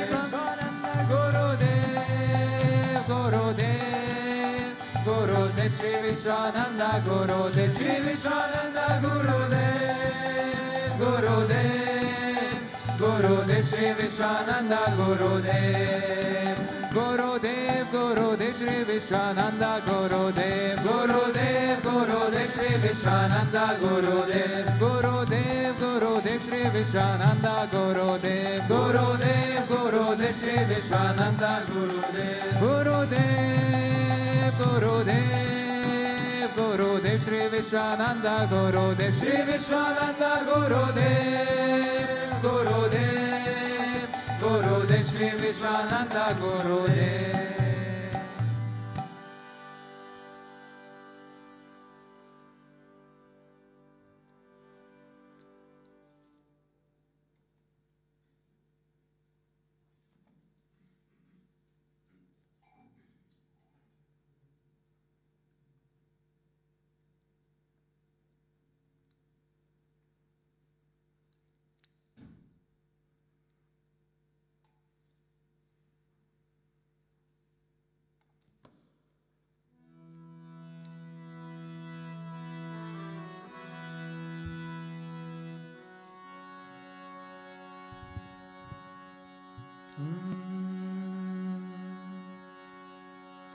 Gurudev, Gurudev, Gurudev, Sri Vishwananda Gurudev, Sri Vishwananda Gurudev, Gurudev, Gurudev, Sri Vishwananda Gurudev, Gurudev, Gurudev, Sri Vishwananda Gurudev, Gurudev, Gurudev, Sri Vishwananda Gurudev, Gurudev, Gurudev, Sri Vishwananda Gurudev, Gurudev, Gurudev, Sri Vishwananda Gurudev, Gurudev, Gurudev, Gurudev, Sri Vishwananda Gurudev, Sri Vishwananda Gurudev, Gurudev, Gurudev, Sri Vishwananda Gurudev.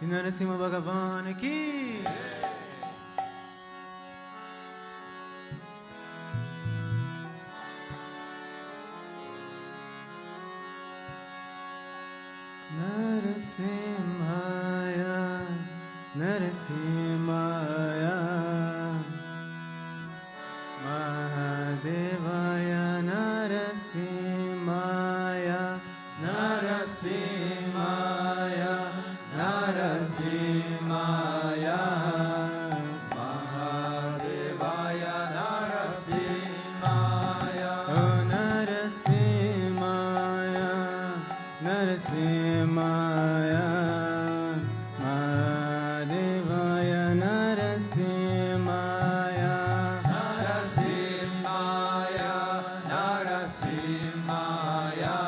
Sri Narasimha Bhagavan ki Narasimhaya, Narasimhaya, Mahadevaya, Narasimhaya, Narasimhaya, Narasimhaya, Mahadevaya, Narasimhaya, oh Narasimhaya, Narasimhaya, Mahadevaya, Narasimhaya, Narasimhaya, Narasimhaya,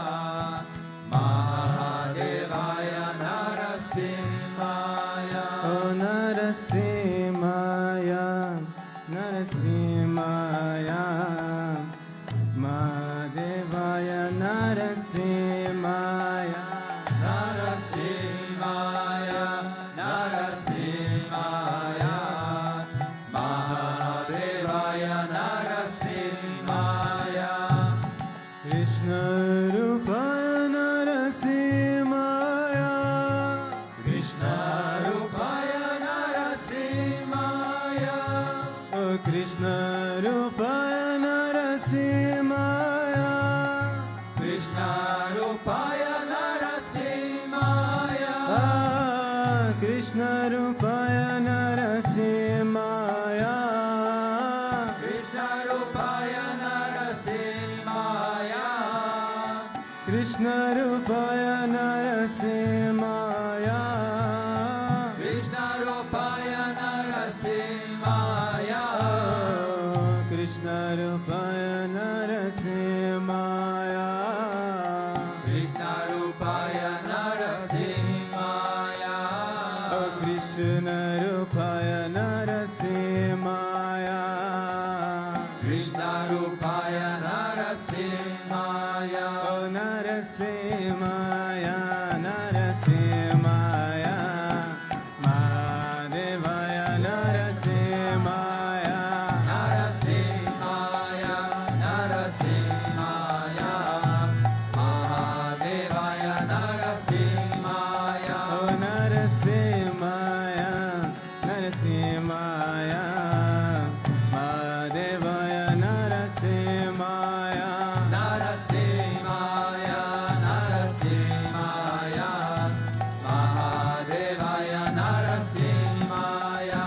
Mahadevaya, Narasimhaya, oh Narasimhaya, Narasimhaya, Mahadevaya, Narasimhaya, Narasimhaya, Narasimhaya, Mahadevaya, Narasimhaya, Krishna Rupaya Narasimhaya, Krishna Rupaya Narasimhaya, oh Krishna Rupaya Narasimhaya, Krishna Rupaya Narasimhaya, ah, Krishna Rupaya Narasimhaya, Krishna Rupaya Narasimhaya, Krishna Rupaya Narasimhaya, Krishna Rupaya Narasimhaya, Krishna Rupaya Narasimhaya, Krishna Rupaya Narasimhaya. Rupaya Narasimhaya Krishna Rupaya Narasimhaya O Narasimhaya Narasimhaya Mahadevaya Narasimhaya Narasimhaya Narasimhaya Mahadevaya Narasimhaya O Narasimhaya Narasimhaya Mahadevaya Narasimhaya Narasimhaya Narasimhaya Mahadevaya Narasimhaya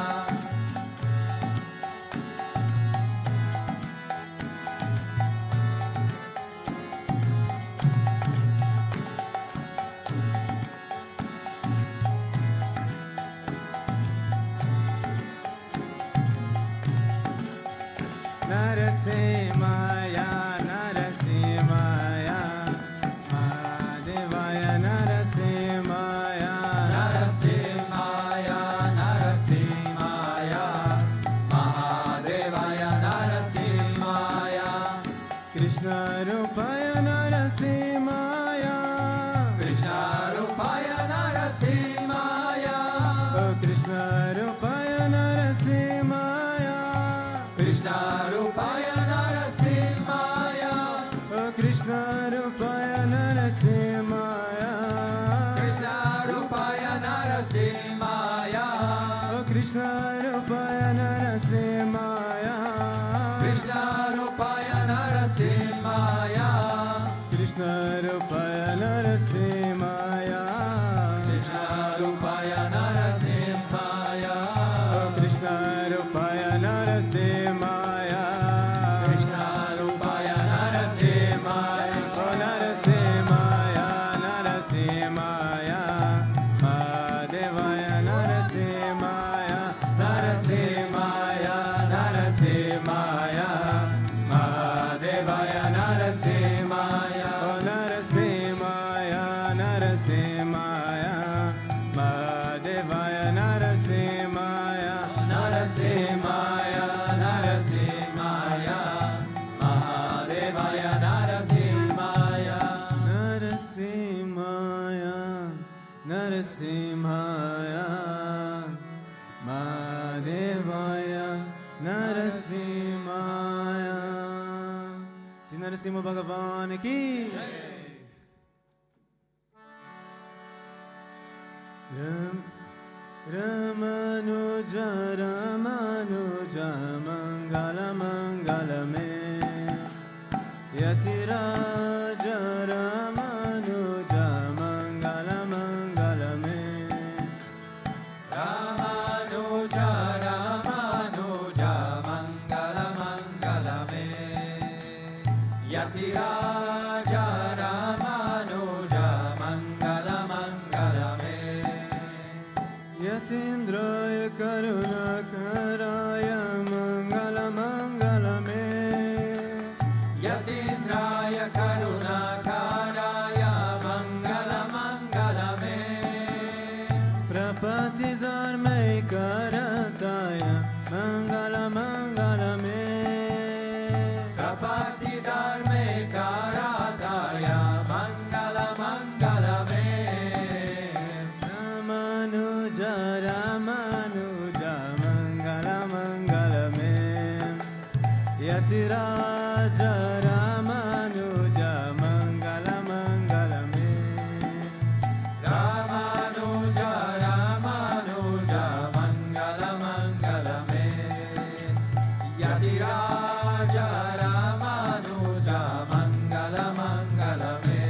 Narasimhaya Narasimhaya Mahadevaya Narasimhaya Narasimhaya Narasimhaya Mahadevaya Narasimhaya Krishna Rupaya Narasimhaya Krishna Rupaya Narasimhaya O Krishna Rupaya Narasimhaya Krishna Rupaya Narasimhaya O Krishna Rupaya Narasimhaya Krishna Rupaya Narasimhaya O Krishna Rupaya Narasimhaya Krishna Rupaya Narasimhaya Krishna Rupaya Narasimhaya Krishna Rupaya Narasimhaya O Krishna Rupaya Narasimhaya Krishna Rupaya Narasimhaya O Narasimhaya Narasimhaya Mahadevaya Narasimhaya Narasimhaya Narasimhaya Mahadevaya Narasimhaya O Narasimhaya Narasimhaya Mahadevaya Narasimhaya Narasimhaya Narasimhaya Mahadevaya Narasimhaya Narasimhaya Narasimhaya Mahadevaya Narasimhaya Sri Narasimha Bhagavan ki Ramanuja Ramanuja Mangala Mangala me Yatiraja Ramanuja Mangala Mangala me Ramanuja Ramanuja Mangala Mangala me Yatiraja Ramanuja Mangala Mangala me Yatindraya Karunakaraya Mangala Mangala me Yatindraya Karunakaraya Mangala Mangala me Prapati Dharmai Karataya Mangala Mangala me Kapati Dharme Karataya Mangala Mangala me Ramanuja Ramanuja Mangala Mangala me Yatiraja Ramanuja Mangala Mangala me Ramanuja Ramanuja Mangala Mangala me Yatiraja Ramanuja Mangala Mangala me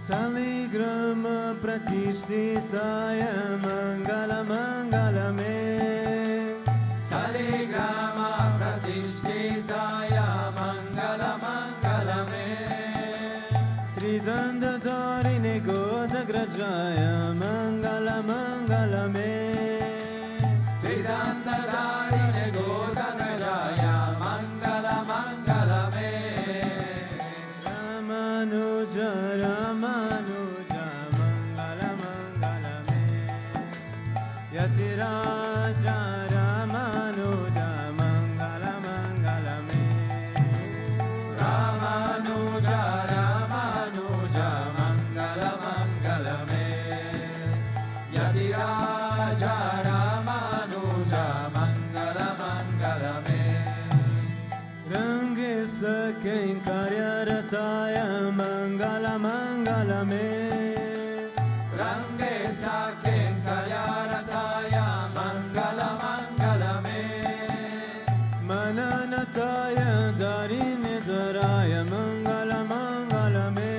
Saligrama Pratishtitaya Mangala Mangala me Saligrama Pratishtitaya Mangala Mangala me Tridanda Dharine Godagrajaya Mangala Mangala me Tridanta Dharine Godagrajaya Mangala Mangala me Ramanuja Ramanuja Mangala Mangala me Yatira Yatiraja Ramanuja Mangala Mangala Me Ramanuja Ramanuja Mangala Mangala Me Yatiraja Ramanuja Mangala Mangala Me Rangi Sakin Karyarataya Mangala Mangala Me Range Sakin Kalyarataya Mangala Mangala Me Mananataya Darini Dharaya Mangala Mangala Me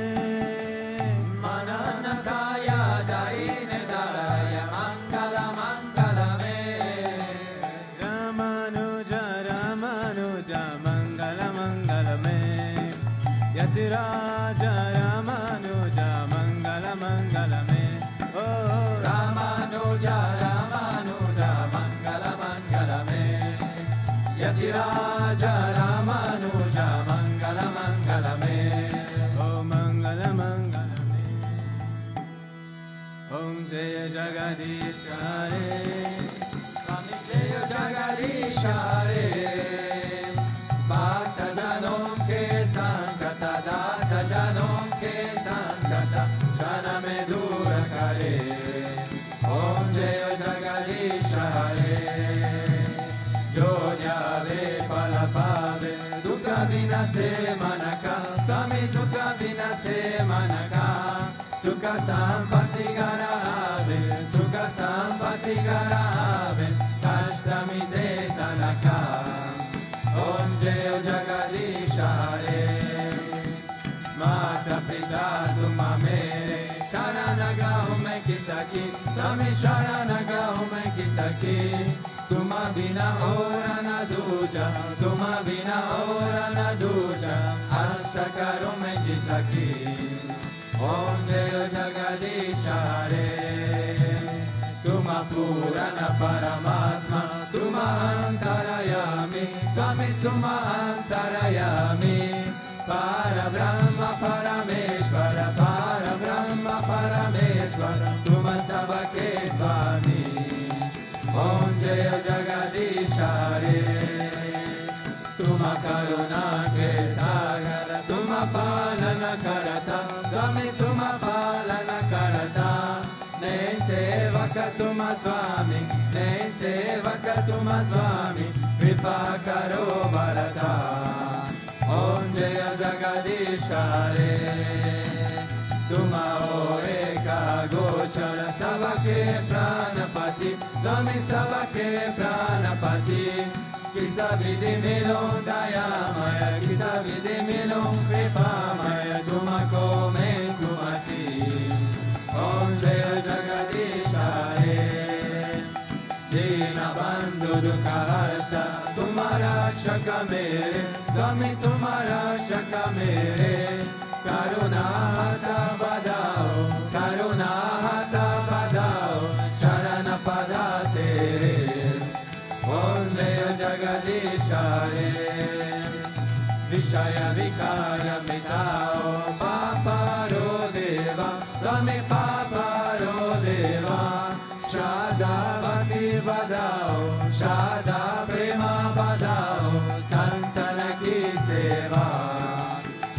Mananataya Daine Daraya Mangala Mangala Me Ramanuja Ramanuja Mangala Mangala Me Yatiraja Ramanuja Mangala Mangala Me Ramanuja Ramanuja Mangala Mangala Me Yatiraja Ramanuja Mangala Mangala Me Oh Mangala Mangala Me Om Jaya Jagadisha Hare Swami Jaya Jagadisha Hare Bhakta Janon Ke Sankata Dasa Janon Ke Sankata Jana Me Dura Kare Om Jaya Jagadisha Hare Jodya Ve Palapave Dukkha Vinase Manaka Swami Dukkha Vinase Manaka Sukha Sampatti Garave Sukha Sampatti Garave Kashtami Te Tanaka Om Jaya Jagadisha Hare Mata Pita Tuma Mere Sharanaga Hume Kisaki Swami Sharanaga Hume Kisaki Tuma Bina Ora Na Duja Tuma Bina Ora Na Duja Asakaro Me Jisaki Om Jaya Jagadisha Hare Tuma Purana Paramatma Tuma Antarayami Swami Tuma Antarayami Para Brahma Parameshvara Para Brahma Parameshvara Tuma Sabake Swami Om Jaya Jagadisha Hare Tuma Karuna Ke Sagara Tuma Palana Karata Swami Tuma Palana Karata Nei Sevaka Tuma Swami Nei Sevaka Tuma Swami Kripa Karo Bharata Om Jaya Jagadisha Hare Tuma Eka Gochara Sabake Pranapati Swami Sabake Pranapati Kisa Vidhi Milon Dayamaya Kisa Vidhi Milon Kripamaya Tuma Kome Kumati Om Jaya Jagadisha Hare Dina Bandhu Dukharta Tumhara Shaka Mere Swami Tumhara Shaka Mere Karuna Hata Badao Karuna Hata Badao Sharana Pada Tere Om Jaya Jagadisha Hare Vishaya Vikara Mitao Paparo Deva Swami Paparo Deva Shada Bhakti Badao Shada Prema Badao Santana Ki Seva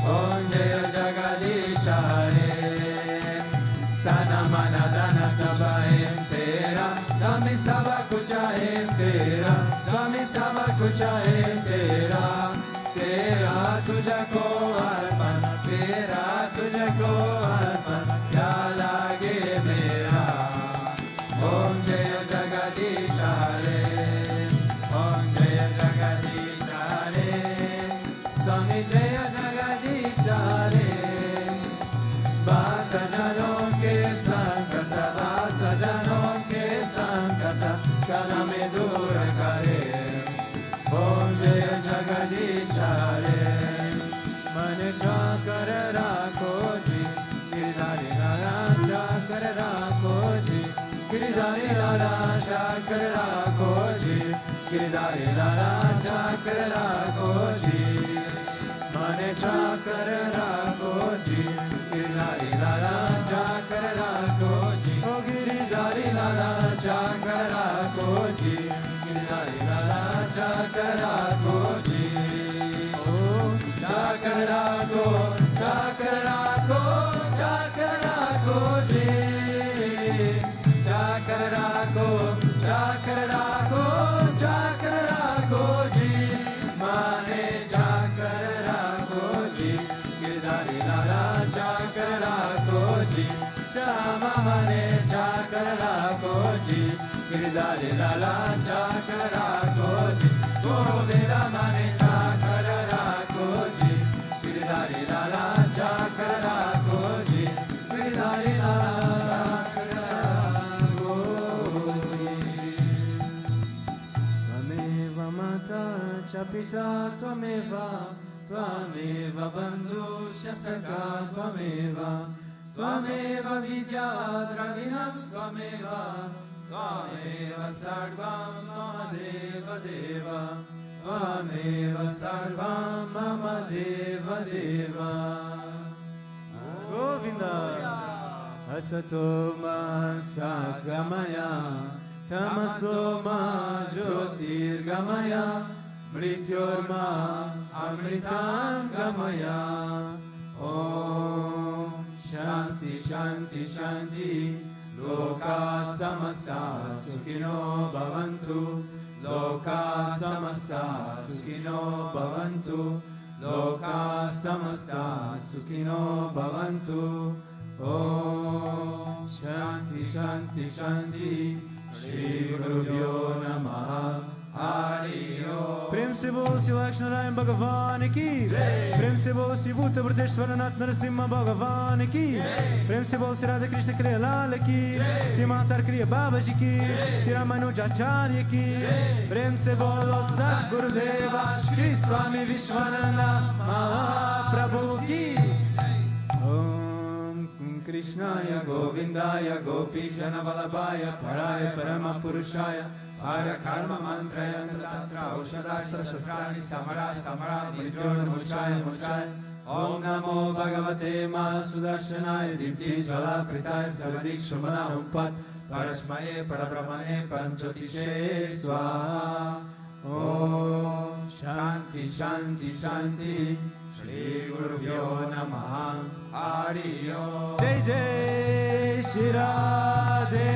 Om Jaya Jagadisha Hare Tana Mana Dana Sabha Entera Swami Sabha Kucha Entera Swami Sabha Kucha Entera Tera Tuja Ko Arpan Tera Tuja Ko Arpan Kya Lage Mera Om Jaya Jagadisha Hare Om Jaya Jagadisha Hare Swami Jaya Jagadisha Hare Bhakta Janon Ke Sankata Dasa Janon Ke Sankata Kana Me Dura Kare Om Jaya Jagadisha Hare मन चाकर राखो जी गिरधारी लाला चाकर राखो जी गिरधारी लाला चाकर राखो जी गिरधारी लाला चाकर राखो जी मन चाकर राखो जी गिरधारी लाला चाकर राखो जी ओ गिरधारी लाला चाकर राखो rakho ji, chakra rakho, chakra rakho, chakra rakho ji, mane chakra rakho ji, girdhari lala chakra rakho ji, Shama mane chakra rakho ji, girdhari lala chakra rakho ji, Govinda mane chakra rakho ji, girdhari lala chakra rakho ji, girdhari lala chakra rakho ji. Tvameva mata cha pita tvameva, tvameva bandhusya sakha tvameva, tvameva vidya dravinam tvameva, tvameva sarvam mama deva deva, tvameva sarvam mama deva deva. Govinda asato ma satgamaya, tamaso ma jyotirgamaya, mrityorma amritam gamaya. Om Shanti Shanti Shanti, Loka Samasta Sukhino Bhavantu, Loka Samasta Sukhino Bhavantu, Loka Samasta Sukhino Bhavantu. Om Shanti Shanti Shanti, Shri Gurubhyo Namaha. प्रेम से बोल श्री लक्ष्मीनारायण भगवान की, प्रेम से बोल श्री भूतभृतेश्वरनाथ नरसिंह भगवान की, प्रेम से बोल श्री राधा कृष्ण क्रिया लाल की, श्री माता क्रिया बाबा जी की, श्री रामानुजाचार्य की, प्रेम से बोलो सद्गुरुदेवा श्री स्वामी विश्वानंदा महाप्रभु की। ओम कृष्णाय गोविंदाय गोपी जन वल्लभाय पराय परम पुरुषाय Hara karma mantrayantra tantra aushadastra shastrani samara samara mrityormuchaya muchaya. Om namo bhagavate masudarshanaya dipti jvala pritaya sarvadik shumana umpat parashmaye parabrahmane paramjyotishe swaha. Om Shanti Shanti Shanti, Shri Gurubhyo Namaha. Hari Om. Jai Jai Shri Radhe,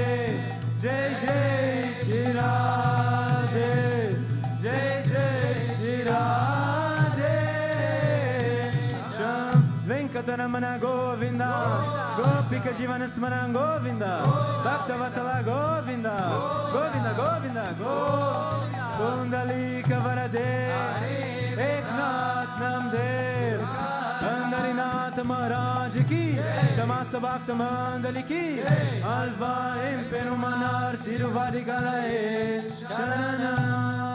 Jai Jai Shri Radhe, Jai Jai Shri Radhe. Sham Venkataramana Govinda, Gopika Jivana Smaran Govinda, Bhaktavatsala Govinda, Govinda Govinda Govinda, Kundalika Varade, Eknath Namdev, Andarinath Maharaj ki, Samasta Bhakta Mandali ki, Alva Impenumanar Tiruvadigalai Sharanam.